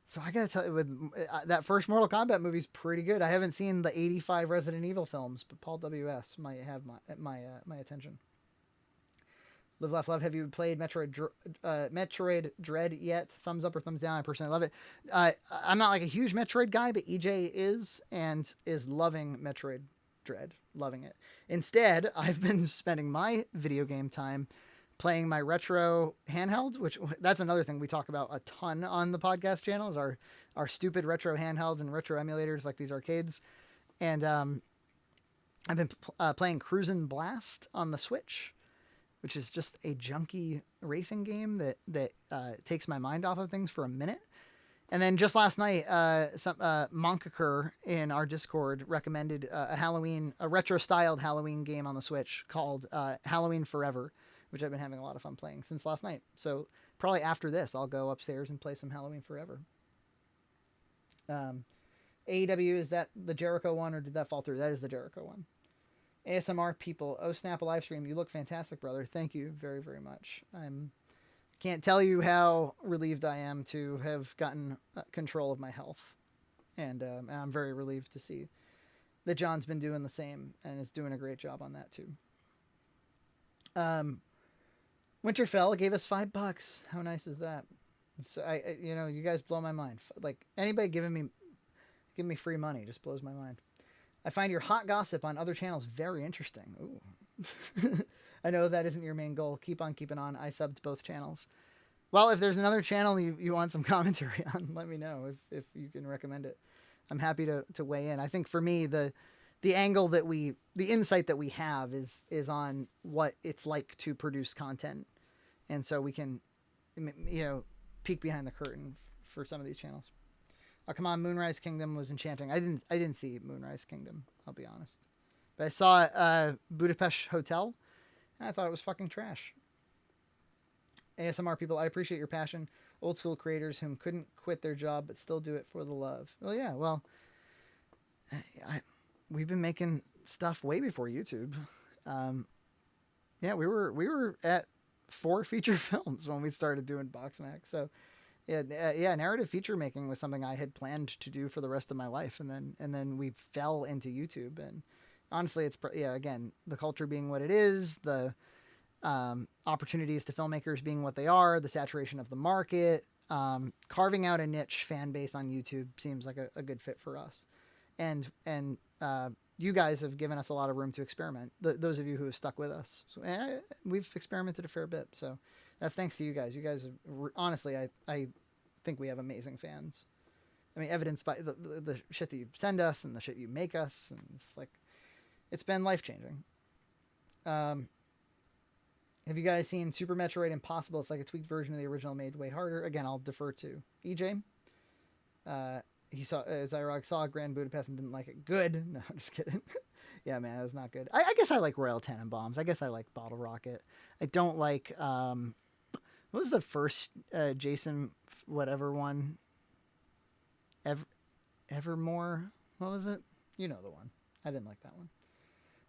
So I gotta tell you, with that first Mortal Kombat movie is pretty good. I haven't seen the 85 Resident Evil films, but Paul W.S. might have my attention. Live, Laugh, Love. Have you played Metroid Dread yet? Thumbs up or thumbs down? I personally love it. I'm not like a huge Metroid guy, but EJ is, and is loving Metroid Dread. Loving it. Instead, I've been spending my video game time playing my retro handhelds, which that's another thing we talk about a ton on the podcast channel, is our stupid retro handhelds and retro emulators like these arcades. And I've been playing Cruisin' Blast on the Switch, which is just a junky racing game that takes my mind off of things for a minute. And then just last night, Monkaker in our Discord recommended a retro-styled Halloween game on the Switch called Halloween Forever, which I've been having a lot of fun playing since last night. So probably after this, I'll go upstairs and play some Halloween Forever. AEW, is that the Jericho one, or did that fall through? That is the Jericho one. ASMR people, oh snap, a live stream. You look fantastic, brother. Thank you very, very much. Can't tell you how relieved I am to have gotten control of my health. And I'm very relieved to see that John's been doing the same and is doing a great job on that too. Winterfell gave us $5. How nice is that? So you guys blow my mind. Like, anybody giving me free money just blows my mind. I find your hot gossip on other channels very interesting. Ooh. I know that isn't your main goal. Keep on keeping on. I subbed both channels. Well, if there's another channel you want some commentary on, let me know if you can recommend it. I'm happy to weigh in. I think for me, the angle the insight that we have is on what it's like to produce content. And so we can, peek behind the curtain for some of these channels. Oh, come on. Moonrise Kingdom was enchanting. I didn't see Moonrise Kingdom. I'll be honest, but I saw Budapest Hotel. I thought it was fucking trash. ASMR people, I appreciate your passion. Old school creators whom couldn't quit their job but still do it for the love. Well, yeah, we've been making stuff way before YouTube. Yeah, we were at 4 feature films when we started doing BoxMax. So yeah, narrative feature making was something I had planned to do for the rest of my life, and then we fell into YouTube. And honestly, it's again, the culture being what it is, the opportunities to filmmakers being what they are, the saturation of the market, carving out a niche fan base on YouTube seems like a good fit for us. And you guys have given us a lot of room to experiment. Those of you who have stuck with us, so, we've experimented a fair bit. So that's thanks to you guys. You guys have, honestly, I think we have amazing fans. I mean, evidenced by the shit that you send us and the shit you make us, and it's been life-changing. Have you guys seen Super Metroid Impossible? It's like a tweaked version of the original made way harder. Again, I'll defer to EJ. He saw Zyrog saw Grand Budapest and didn't like it. Good. No, I'm just kidding. Yeah, man, it was not good. I guess I like Royal Tenenbaums. I guess I like Bottle Rocket. I don't like what was the first Jason whatever one? Evermore? What was it? You know the one. I didn't like that one.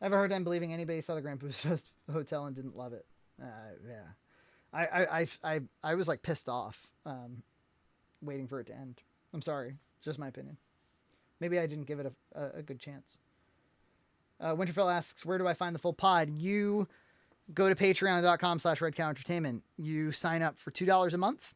I have a hard time believing anybody saw the Grand Budapest Hotel and didn't love it. Yeah. I was like pissed off waiting for it to end. I'm sorry. It's just my opinion. Maybe I didn't give it a good chance. Winterfell asks, where do I find the full pod? You go to patreon.com/redcowentertainment. You sign up for $2 a month,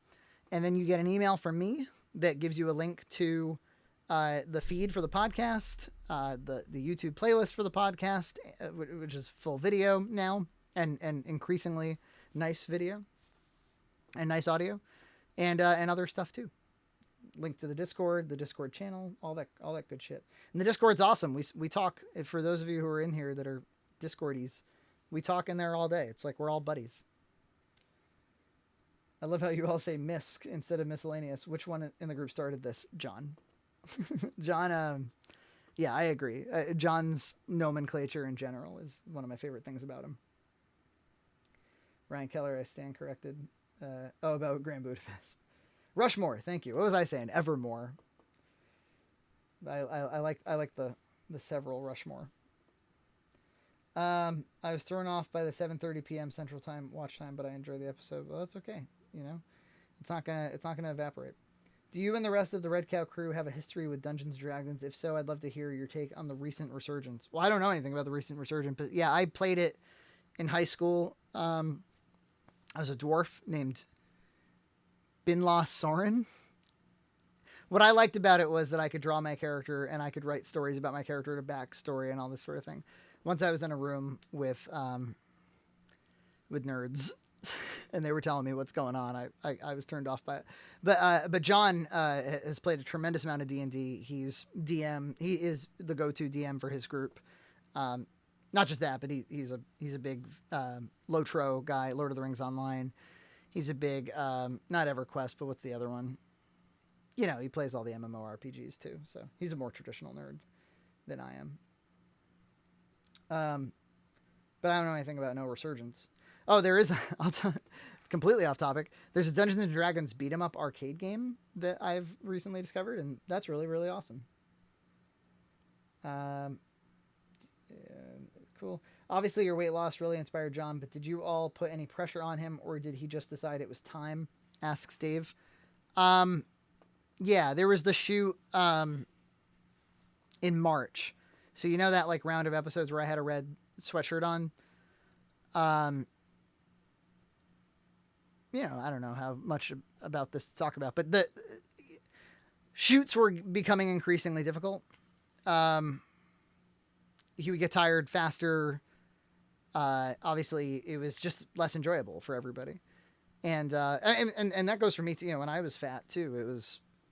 and then you get an email from me that gives you a link to the feed for the podcast, the YouTube playlist for the podcast, which is full video now, and increasingly nice video and nice audio. and other stuff too. Link to the Discord channel, all that good shit. And the Discord's awesome. We talk, for those of you who are in here that are Discordies, we talk in there all day. It's like we're all buddies. I love how you all say misc instead of miscellaneous. Which one in the group started this? John. John, yeah, I agree. John's nomenclature in general is one of my favorite things about him. Ryan Keller, I stand corrected. About Grand Budapest. Rushmore, thank you. What was I saying? Evermore. I like the several Rushmore. I was thrown off by the 7:30 p.m. Central Time watch time, but I enjoyed the episode. Well, that's okay. You know, it's not gonna evaporate. Do you and the rest of the Red Cow crew have a history with Dungeons & Dragons? If so, I'd love to hear your take on the recent resurgence. Well, I don't know anything about the recent resurgence, but yeah, I played it in high school. I was a dwarf named Binla Soren. What I liked about it was that I could draw my character and I could write stories about my character, to backstory and all this sort of thing. Once I was in a room with nerds and they were telling me what's going on, I was turned off by it. But John has played a tremendous amount of D&D. He's DM. He is the go-to DM for his group. Not just that, but he's a big Lotro guy, Lord of the Rings Online. He's a big, not EverQuest, but what's the other one? You know, he plays all the MMORPGs too. So he's a more traditional nerd than I am. But I don't know anything about No Resurgence. Oh, there is, completely off topic. There's a Dungeons & Dragons beat 'em up arcade game that I've recently discovered, and that's really, really awesome. Cool. Obviously, your weight loss really inspired John, but did you all put any pressure on him, or did he just decide it was time? Asks Dave. Yeah, there was the shoot in March. So you know that like round of episodes where I had a red sweatshirt on? You know, I don't know how much about this to talk about, but the shoots were becoming increasingly difficult. He would get tired faster. Obviously, it was just less enjoyable for everybody, and that goes for me too. You know, when I was fat too,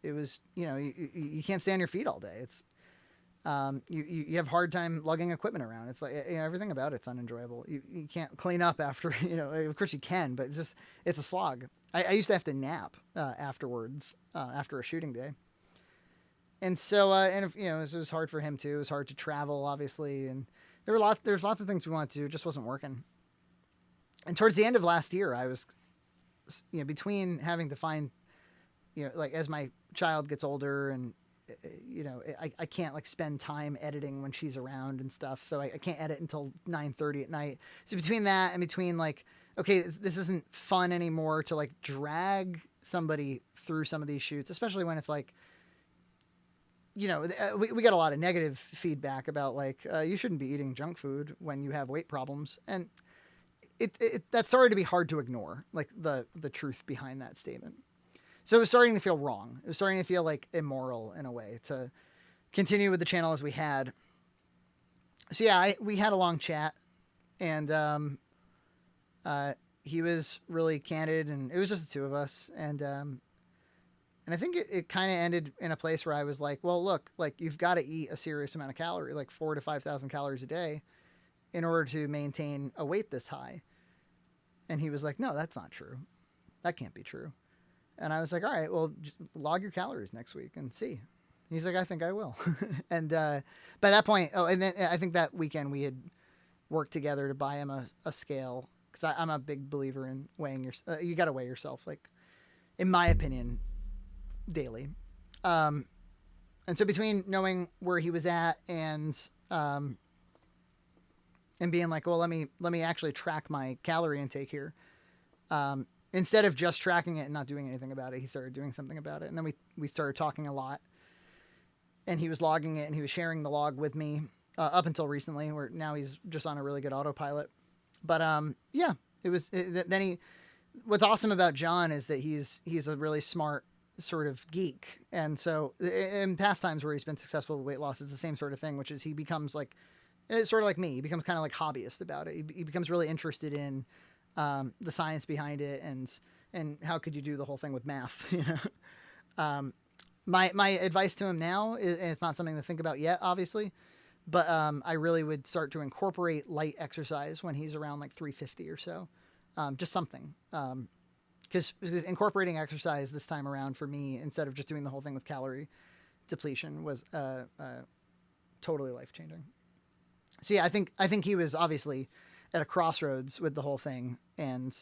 it was you know you can't stay on your feet all day. It's you have a hard time lugging equipment around. It's like, you know, everything about it's unenjoyable. You can't clean up after, you know, of course you can, but it's a slog. I used to have to nap afterwards after a shooting day. And so, you know, it was hard for him too. It was hard to travel, obviously. And there's lots of things we wanted to do. It just wasn't working. And towards the end of last year, I was, you know, between having to find, you know, like as my child gets older and, you know, I can't like spend time editing when she's around and stuff. So I can't edit until 9:30 at night. So between that and between like, okay, this isn't fun anymore to like drag somebody through some of these shoots, especially when it's like, you know, we got a lot of negative feedback about like, you shouldn't be eating junk food when you have weight problems. And that started to be hard to ignore, like the truth behind that statement. So it was starting to feel wrong. It was starting to feel like immoral in a way to continue with the channel as we had. So yeah, we had a long chat, and he was really candid, and it was just the two of us. And I think it kind of ended in a place where I was like, well, look, like you've got to eat a serious amount of calories, like 4,000 to 5,000 calories a day in order to maintain a weight this high. And he was like, no, that's not true. That can't be true. And I was like, all right, well, log your calories next week and see. He's like, I think I will. And by that point, and then I think that weekend we had worked together to buy him a scale, because I'm a big believer in weighing you got to weigh yourself, like, in my opinion, daily. And so between knowing where he was at and being like, well, let me actually track my calorie intake here. Instead of just tracking it and not doing anything about it, he started doing something about it. And then we started talking a lot, and he was logging it and he was sharing the log with me up until recently, where now he's just on a really good autopilot. But yeah, what's awesome about John is that he's a really smart sort of geek. And so in past times where he's been successful with weight loss, it's the same sort of thing, which is he becomes like, it's sort of like me. He becomes kind of like hobbyist about it. He becomes really interested in the science behind it and And how could you do the whole thing with math? You know, my advice to him now is, and it's not something to think about yet, obviously, but I really would start to incorporate light exercise when he's around like 350 or so, just something. Because incorporating exercise this time around for me, instead of just doing the whole thing with calorie depletion, was totally life changing. So yeah, I think he was obviously at a crossroads with the whole thing, and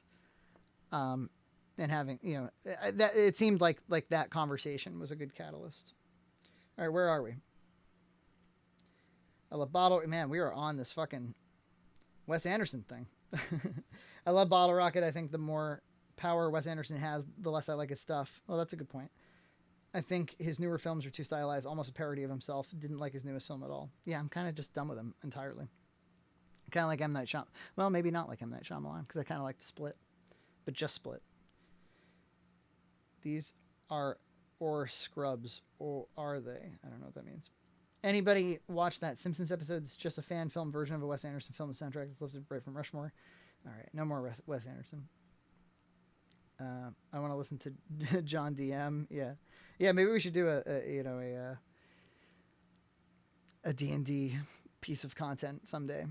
having, you know, that it seemed like that conversation was a good catalyst. All right, where are we? I love Bottle. Man, we are on this fucking Wes Anderson thing. I love Bottle Rocket. I think the more power Wes Anderson has, the less I like his stuff. Well, that's a good point. I think his newer films are too stylized, almost a parody of himself. Didn't like his newest film at all. Yeah, I'm kind of just done with him entirely. Kind of like M. Night Shyamalan. Well, maybe not like M. Night Shyamalan, because I kind of like Split, but just Split. These are or scrubs, or are they? I don't know what that means. Anybody watch that Simpsons episode? It's just a fan film version of a Wes Anderson film soundtrack that's lifted right from Rushmore. All right, no more Wes Anderson. I want to listen to John DM. Yeah, maybe we should do a D&D piece of content someday.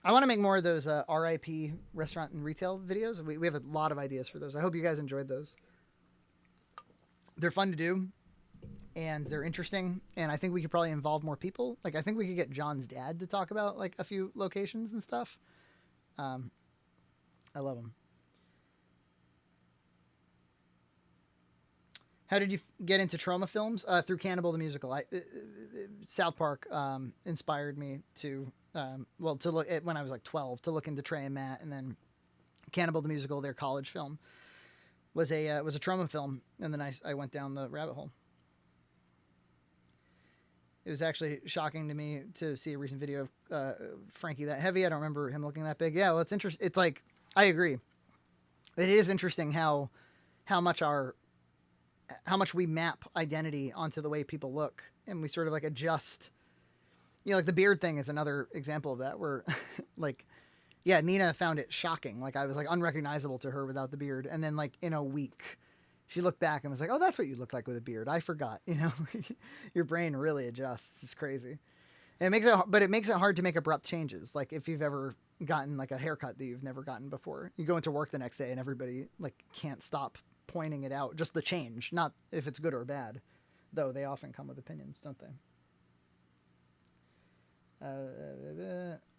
I want to make more of those RIP restaurant and retail videos. We have a lot of ideas for those. I hope you guys enjoyed those. They're fun to do, and they're interesting, and I think we could probably involve more people. Like, I think we could get John's dad to talk about like a few locations and stuff. I love him. How did you get into trauma films? Through Cannibal the Musical. South Park inspired me to look at, when I was like 12, to look into Trey and Matt, and then Cannibal the Musical, their college film, was a trauma film, and then I went down the rabbit hole. It was actually shocking to me to see a recent video of Frankie that heavy. I don't remember him looking that big. Yeah, well, it's interesting. It's like, I agree. It is interesting how much we map identity onto the way people look, and we sort of like adjust. You know, like the beard thing is another example of that, where like, yeah, Nina found it shocking. Like, I was like unrecognizable to her without the beard. And then like in a week, she looked back and was like, oh, that's what you look like with a beard. I forgot, you know. Your brain really adjusts. It's crazy. And it makes it hard to make abrupt changes. Like, if you've ever gotten like a haircut that you've never gotten before, you go into work the next day and everybody like can't stop pointing it out. Just the change, not if it's good or bad, though they often come with opinions, don't they?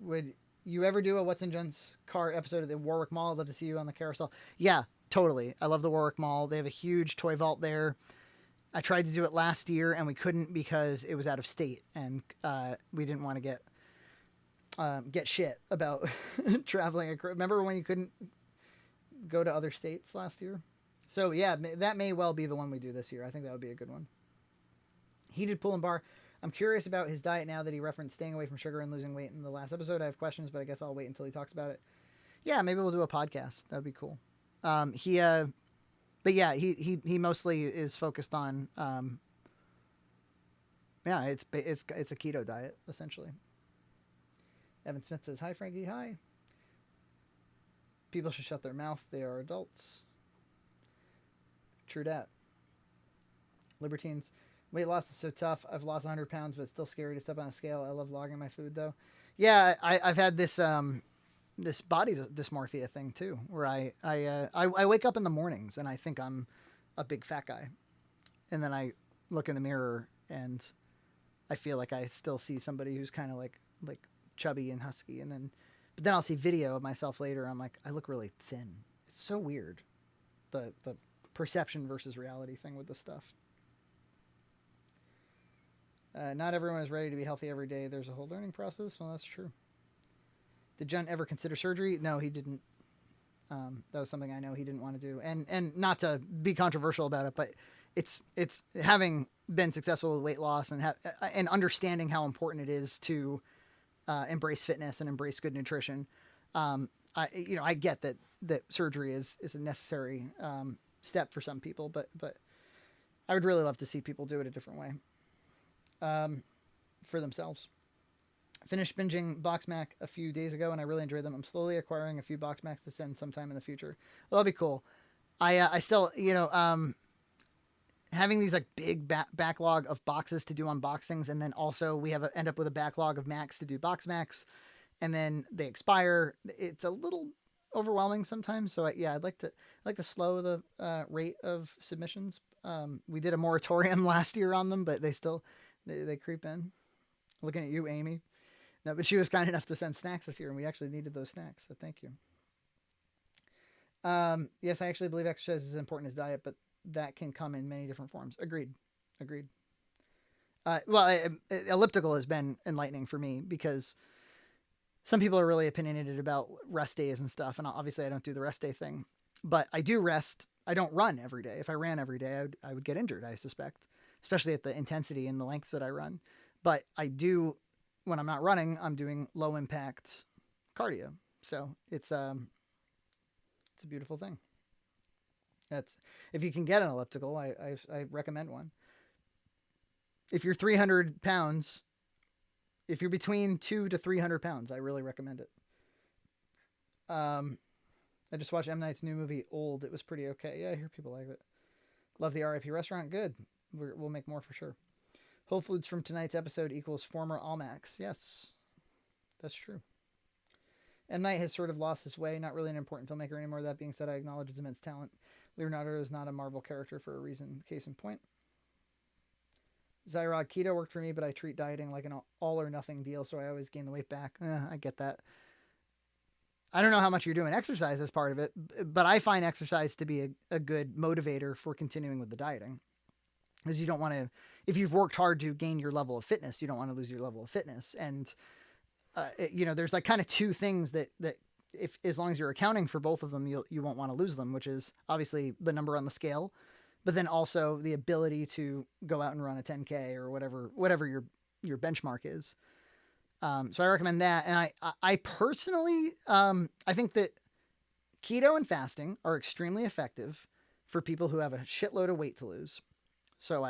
Would you ever do a What's in Jen's Car episode of the Warwick Mall? I'd love to see you on the carousel. Yeah, totally. I love the Warwick Mall. They have a huge toy vault there. I tried to do it last year and we couldn't because it was out of state, and we didn't want to get shit about traveling. Remember when you couldn't go to other states last year? So yeah, that may well be the one we do this year. I think that would be a good one. Heated Pool and Bar. I'm curious about his diet now that he referenced staying away from sugar and losing weight in the last episode. I have questions, but I guess I'll wait until he talks about it. Yeah, maybe we'll do a podcast. That'd be cool. But yeah, he mostly is focused on, yeah, it's a keto diet essentially. Evan Smith says, hi, Frankie. Hi. People should shut their mouth. They are adults. True dat. Libertines. Weight loss is so tough. I've lost 100 pounds, but it's still scary to step on a scale. I love logging my food though. Yeah, I've had this this body dysmorphia thing too, where I wake up in the mornings and I think I'm a big fat guy, and then I look in the mirror and I feel like I still see somebody who's kind of like chubby and husky, but then I'll see video of myself later. I'm like, I look really thin. It's so weird, the perception versus reality thing with this stuff. Not everyone is ready to be healthy every day. There's a whole learning process. Well, that's true. Did John ever consider surgery? No, he didn't. That was something I know he didn't want to do. And not to be controversial about it, but it's having been successful with weight loss and understanding how important it is to embrace fitness and embrace good nutrition. I get that surgery is a necessary step for some people, but I would really love to see people do it a different way. For themselves. Finished binging Box Mac a few days ago and I really enjoyed them. I'm slowly acquiring a few Box Macs to send sometime in the future. Well, that'll be cool. I still, having these like big backlog of boxes to do unboxings, and then also we end up with a backlog of Macs to do box Macs, and then they expire. It's a little overwhelming sometimes. So I'd like to slow the rate of submissions. We did a moratorium last year on them, but they creep in. Looking at you, Amy. No, but she was kind enough to send snacks this year, and we actually needed those snacks. So thank you. Yes, I actually believe exercise is as important as diet, but that can come in many different forms. Agreed. Agreed. Elliptical has been enlightening for me because some people are really opinionated about rest days and stuff, and obviously I don't do the rest day thing, but I do rest. I don't run every day. If I ran every day, I would get injured, I suspect, especially at the intensity and the lengths that I run. But I do, when I'm not running, I'm doing low impact cardio. So it's a beautiful thing. That's, if you can get an elliptical, I recommend one. If you're 300 pounds, if you're between 200 to 300 pounds, I really recommend it. I just watched M. Night's new movie, Old. It was pretty okay. Yeah, I hear people like it. Love the RIP restaurant. Good. We'll make more for sure. Whole Foods from tonight's episode equals former Almax. Yes, that's true. M. Night has sort of lost his way. Not really an important filmmaker anymore. That being said, I acknowledge his immense talent. Leonardo is not a Marvel character for a reason. Case in point. Zyrod, keto worked for me, but I treat dieting like an all or nothing deal, so I always gain the weight back. I get that. I don't know how much you're doing exercise as part of it, but I find exercise to be a good motivator for continuing with the dieting. Because you don't want to, if you've worked hard to gain your level of fitness, you don't want to lose your level of fitness. And, there's like kind of two things that if, as long as you're accounting for both of them, you won't want to lose them, which is obviously the number on the scale, but then also the ability to go out and run a 10K or whatever your benchmark is. So I recommend that. And I personally, I think that keto and fasting are extremely effective for people who have a shitload of weight to lose. So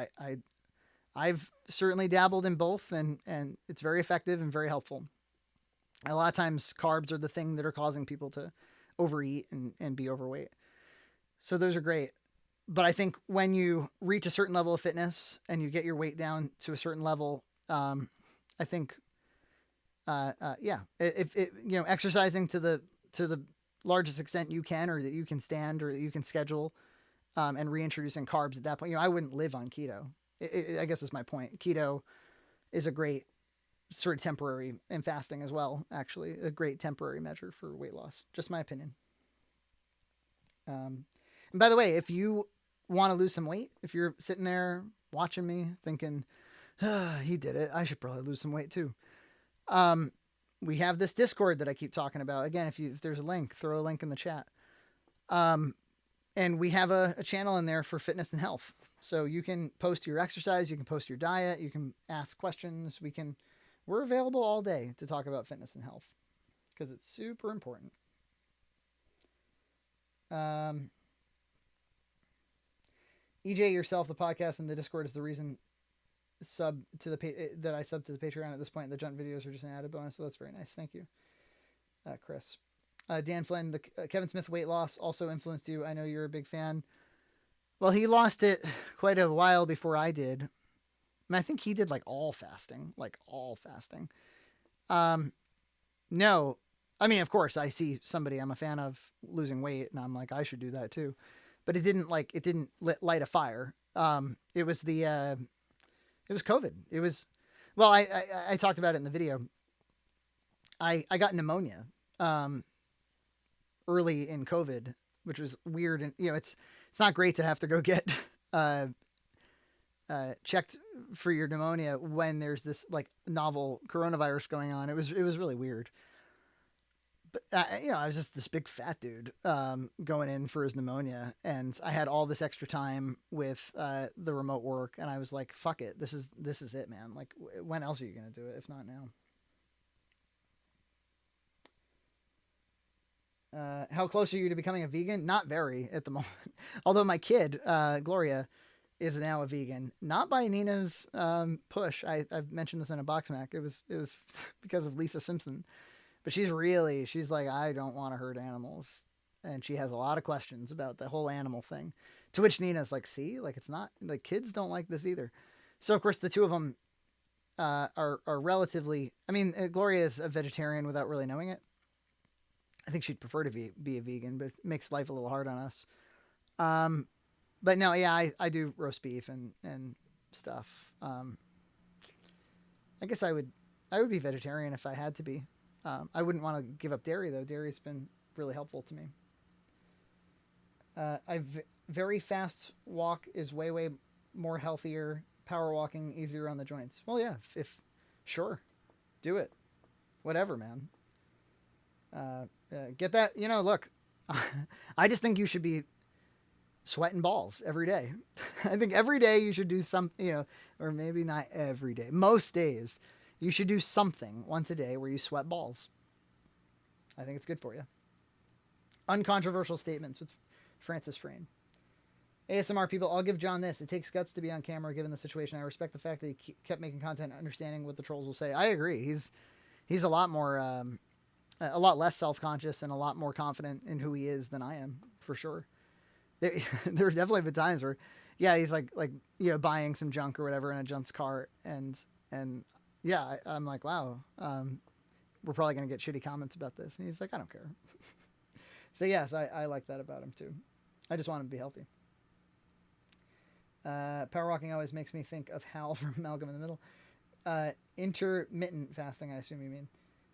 I've certainly dabbled in both, and it's very effective and very helpful. A lot of times carbs are the thing that are causing people to overeat and be overweight. So those are great. But I think when you reach a certain level of fitness and you get your weight down to a certain level, I think, if exercising to the largest extent you can, or that you can stand, or that you can schedule, and reintroducing carbs at that point, I wouldn't live on keto. I guess is my point. Keto is a great sort of temporary, and fasting as well, actually, a great temporary measure for weight loss. Just my opinion. And by the way, if you want to lose some weight, if you're sitting there watching me thinking, he did it, I should probably lose some weight too. We have this Discord that I keep talking about. Again, if there's a link, throw a link in the chat. And we have a channel in there for fitness and health. So you can post your exercise, you can post your diet, you can ask questions. We're available all day to talk about fitness and health because it's super important. EJ yourself, the podcast and the Discord is the reason that I sub to the Patreon at this point. The junk videos are just an added bonus, so that's very nice. Thank you, Chris. Dan Flynn, the Kevin Smith weight loss also influenced you. I know you're a big fan. Well, he lost it quite a while before I did. And I think he did all fasting. No, I mean, of course, I see somebody I'm a fan of losing weight, and I'm like, I should do that too. But it didn't light a fire. It was COVID. It was, well, I talked about it in the video. I got pneumonia early in COVID, which was weird. And, it's not great to have to go get checked for your pneumonia when there's this novel coronavirus going on. It was really weird. But, I was just this big fat dude going in for his pneumonia, and I had all this extra time with the remote work, and I was like, fuck it. This is it, man. When else are you going to do it if not now? How close are you to becoming a vegan? Not very at the moment. Although my kid, Gloria, is now a vegan. Not by Nina's push. I've mentioned this in a box Mac. It was because of Lisa Simpson. But she's like, I don't want to hurt animals. and she has a lot of questions about the whole animal thing. To which Nina's like, "See, like it's not like kids don't like this either." So of course the two of them are relatively. I mean, Gloria is a vegetarian without really knowing it. I think she'd prefer to be a vegan, but it makes life a little hard on us. Um, but no, yeah, I do roast beef and stuff. I guess I would be vegetarian if I had to be. I wouldn't want to give up dairy though. Dairy's been really helpful to me. Very fast walk is way more healthier. Power walking easier on the joints. Well, yeah, if sure, do it. Whatever, man. Get that. Look, I just think you should be sweating balls every day. I think every day you should do something, or maybe not every day. Most days you should do something once a day where you sweat balls. I think it's good for you. Uncontroversial statements with Francis Frayne. ASMR people, I'll give John this. It takes guts to be on camera given the situation. I respect the fact that he kept making content, understanding what the trolls will say. I agree. He's a lot more, a lot less self-conscious and a lot more confident in who he is than I am, for sure. There have definitely been times where, yeah, he's like buying some junk or whatever in a junk's cart, and yeah, I'm like, wow, we're probably gonna get shitty comments about this, and he's like, I don't care. So yes, I like that about him too. I just want him to be healthy. Power walking always makes me think of Hal from Malcolm in the Middle. Intermittent fasting, I assume you mean,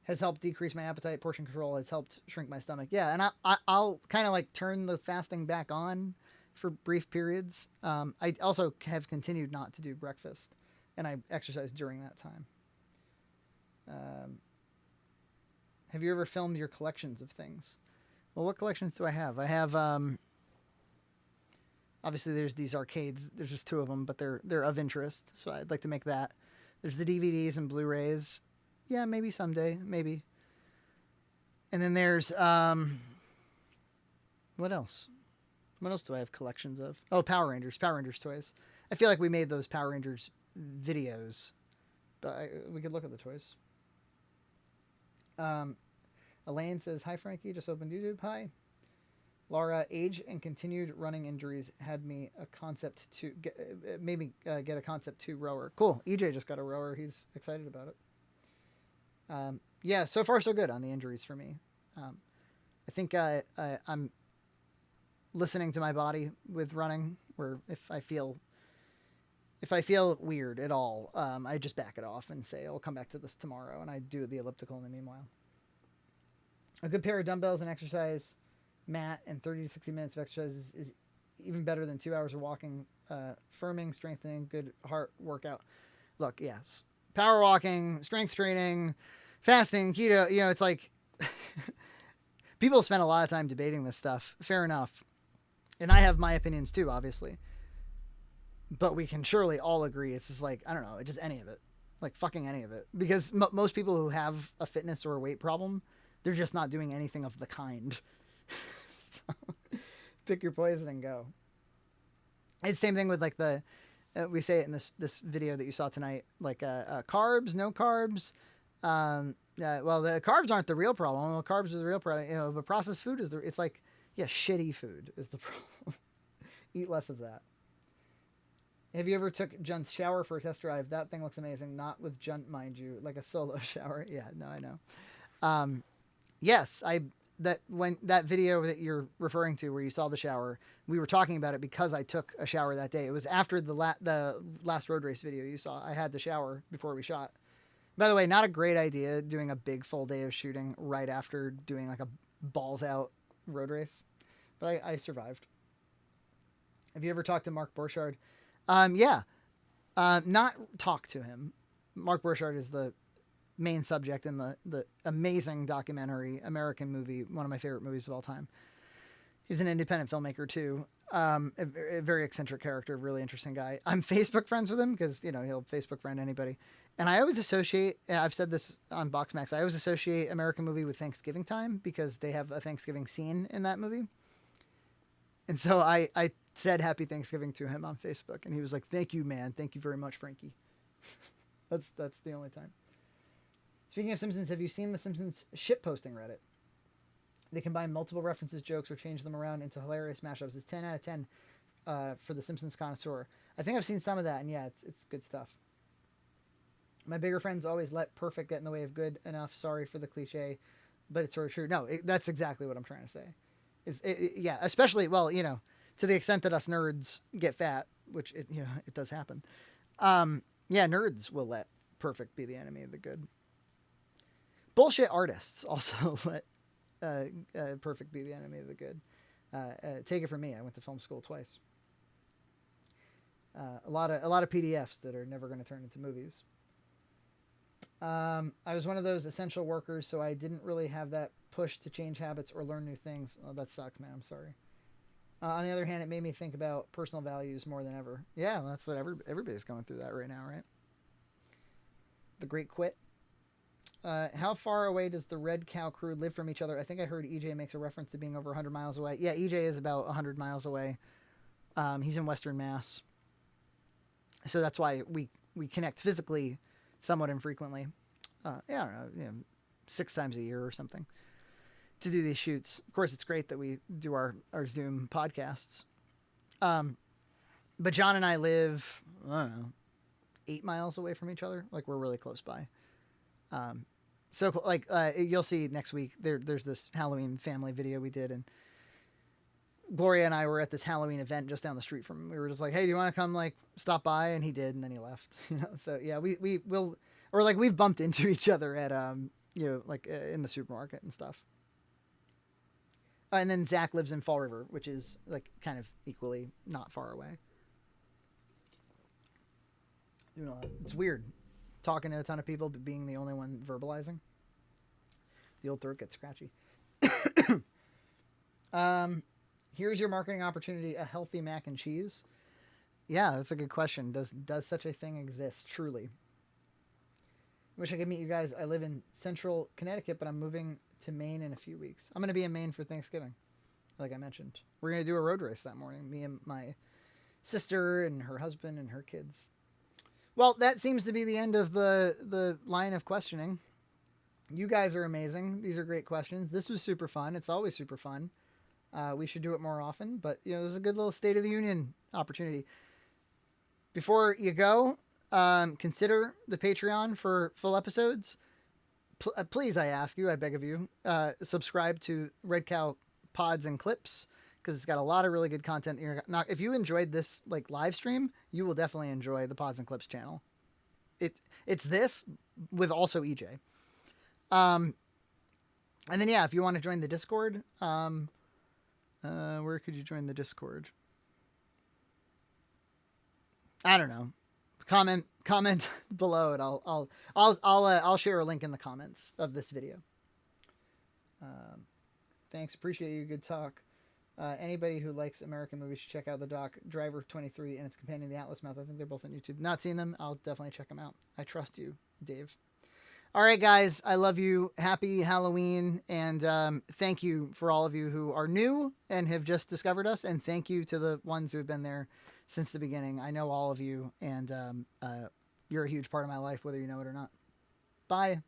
has helped decrease my appetite. Portion control has helped shrink my stomach. Yeah, and I'll kind of like turn the fasting back on for brief periods. I also have continued not to do breakfast, and I exercise during that time. Have you ever filmed your collections of things? Well, what collections do I have? I have obviously there's these arcades. There's just two of them, but they're of interest, so I'd like to make that. There's the DVDs and Blu-rays. Yeah, maybe someday, maybe. And then there's what else? What else do I have collections of? Oh, Power Rangers toys. I feel like we made those Power Rangers videos, but we could look at the toys. Elaine says, "Hi Frankie, just opened YouTube." Hi. Laura, age and continued running injuries had me a concept to made me get a concept 2 rower. Cool. EJ just got a rower. He's excited about it. Yeah, so far so good on the injuries for me. I think I'm listening to my body with running, where if I feel weird at all, I just back it off and say, I'll come back to this tomorrow, and I do the elliptical in the meanwhile. A good pair of dumbbells and exercise mat and 30 to 60 minutes of exercise is even better than 2 hours of walking. Firming, strengthening, good heart workout. Look, yes, power walking, strength training, fasting, keto, it's like people spend a lot of time debating this stuff. Fair enough. And I have my opinions too, obviously. But we can surely all agree it's just like, I don't know, just any of it. Like fucking any of it. Because most people who have a fitness or a weight problem, they're just not doing anything of the kind. So, pick your poison and go. It's the same thing with like we say it in this video that you saw tonight, like carbs, no carbs. Well, the carbs aren't the real problem. Well, carbs are the real problem. But processed food is it's like, yeah, shitty food is the problem. Eat less of that. Have you ever took Junt's shower for a test drive? That thing looks amazing. Not with Junt, mind you, like a solo shower. Yeah, no, I know. Yes, when that video that you're referring to where you saw the shower, we were talking about it because I took a shower that day. It was after the last road race video you saw. I had the shower before we shot. By the way, not a great idea doing a big full day of shooting right after doing like a balls out road race, but I survived. Have you ever talked to Mark Borchardt? Yeah. Not talk to him. Mark Borchardt is the main subject in the amazing documentary American movie, one of my favorite movies of all time. He's an independent filmmaker too. A very eccentric character, really interesting guy. I'm Facebook friends with him because, he'll Facebook friend anybody. And I always associate, I've said this on BoxMax, I always associate American movie with Thanksgiving time because they have a Thanksgiving scene in that movie. And so I said Happy Thanksgiving to him on Facebook, and he was like, "Thank you, man. Thank you very much, Frankie." That's the only time. Speaking of Simpsons, have you seen the Simpsons shitposting Reddit? They combine multiple references, jokes, or change them around into hilarious mashups. It's 10 out of 10 for the Simpsons connoisseur. I think I've seen some of that, and yeah, it's good stuff. My bigger friends always let perfect get in the way of good enough. Sorry for the cliche, but it's sort of true. No, that's exactly what I'm trying to say. Yeah, especially, well, to the extent that us nerds get fat, which it does happen. Yeah, nerds will let perfect be the enemy of the good. Bullshit artists also let perfect be the enemy of the good. Take it from me. I went to film school twice. A lot of PDFs that are never going to turn into movies. I was one of those essential workers, so I didn't really have that push to change habits or learn new things. Oh, that sucks, man. I'm sorry. On the other hand, it made me think about personal values more than ever. Yeah, well, that's what everybody's going through that right now, right? The Great Quit. How far away does the Red Cow crew live from each other? I think I heard EJ makes a reference to being over 100 miles away. Yeah, EJ is about 100 miles away. He's in Western Mass. So that's why we connect physically somewhat infrequently. Yeah, I don't know, 6 times a year or something to do these shoots. Of course, it's great that we do our Zoom podcasts. But John and I live, I don't know, 8 miles away from each other. Like, we're really close by. So like, you'll see next week there's this Halloween family video we did, and Gloria and I were at this Halloween event just down the street from him. We were just like, hey, do you want to come like stop by? And he did, and then he left, so yeah, we will, or like we've bumped into each other at, in the supermarket and stuff. And then Zach lives in Fall River, which is like kind of equally not far away. It's weird talking to a ton of people, but being the only one verbalizing. The old throat gets scratchy. Here's your marketing opportunity: a healthy mac and cheese. Yeah, that's a good question. Does such a thing exist? Truly. Wish I could meet you guys. I live in central Connecticut, but I'm moving to Maine in a few weeks. I'm going to be in Maine for Thanksgiving, like I mentioned. We're going to do a road race that morning. Me and my sister and her husband and her kids. Well, that seems to be the end of the line of questioning. You guys are amazing. These are great questions. This was super fun. It's always super fun. We should do it more often, but this is a good little State of the Union opportunity. Before you go, consider the Patreon for full episodes. Please, I ask you, I beg of you, subscribe to Red Cow Pods and Clips, because it's got a lot of really good content. If you enjoyed this like live stream, you will definitely enjoy the Pods and Clips channel. It's this with also EJ. And then yeah, if you want to join the Discord, where could you join the Discord? I don't know. Comment below it. I'll share a link in the comments of this video. Thanks, appreciate you. Good talk. Anybody who likes American movies should check out the doc Driver 23 and its companion, The Atlas Mouth. I think they're both on YouTube. Not seen them. I'll definitely check them out. I trust you, Dave. All right, guys. I love you. Happy Halloween. And thank you for all of you who are new and have just discovered us. And thank you to the ones who have been there since the beginning. I know all of you, and you're a huge part of my life, whether you know it or not. Bye.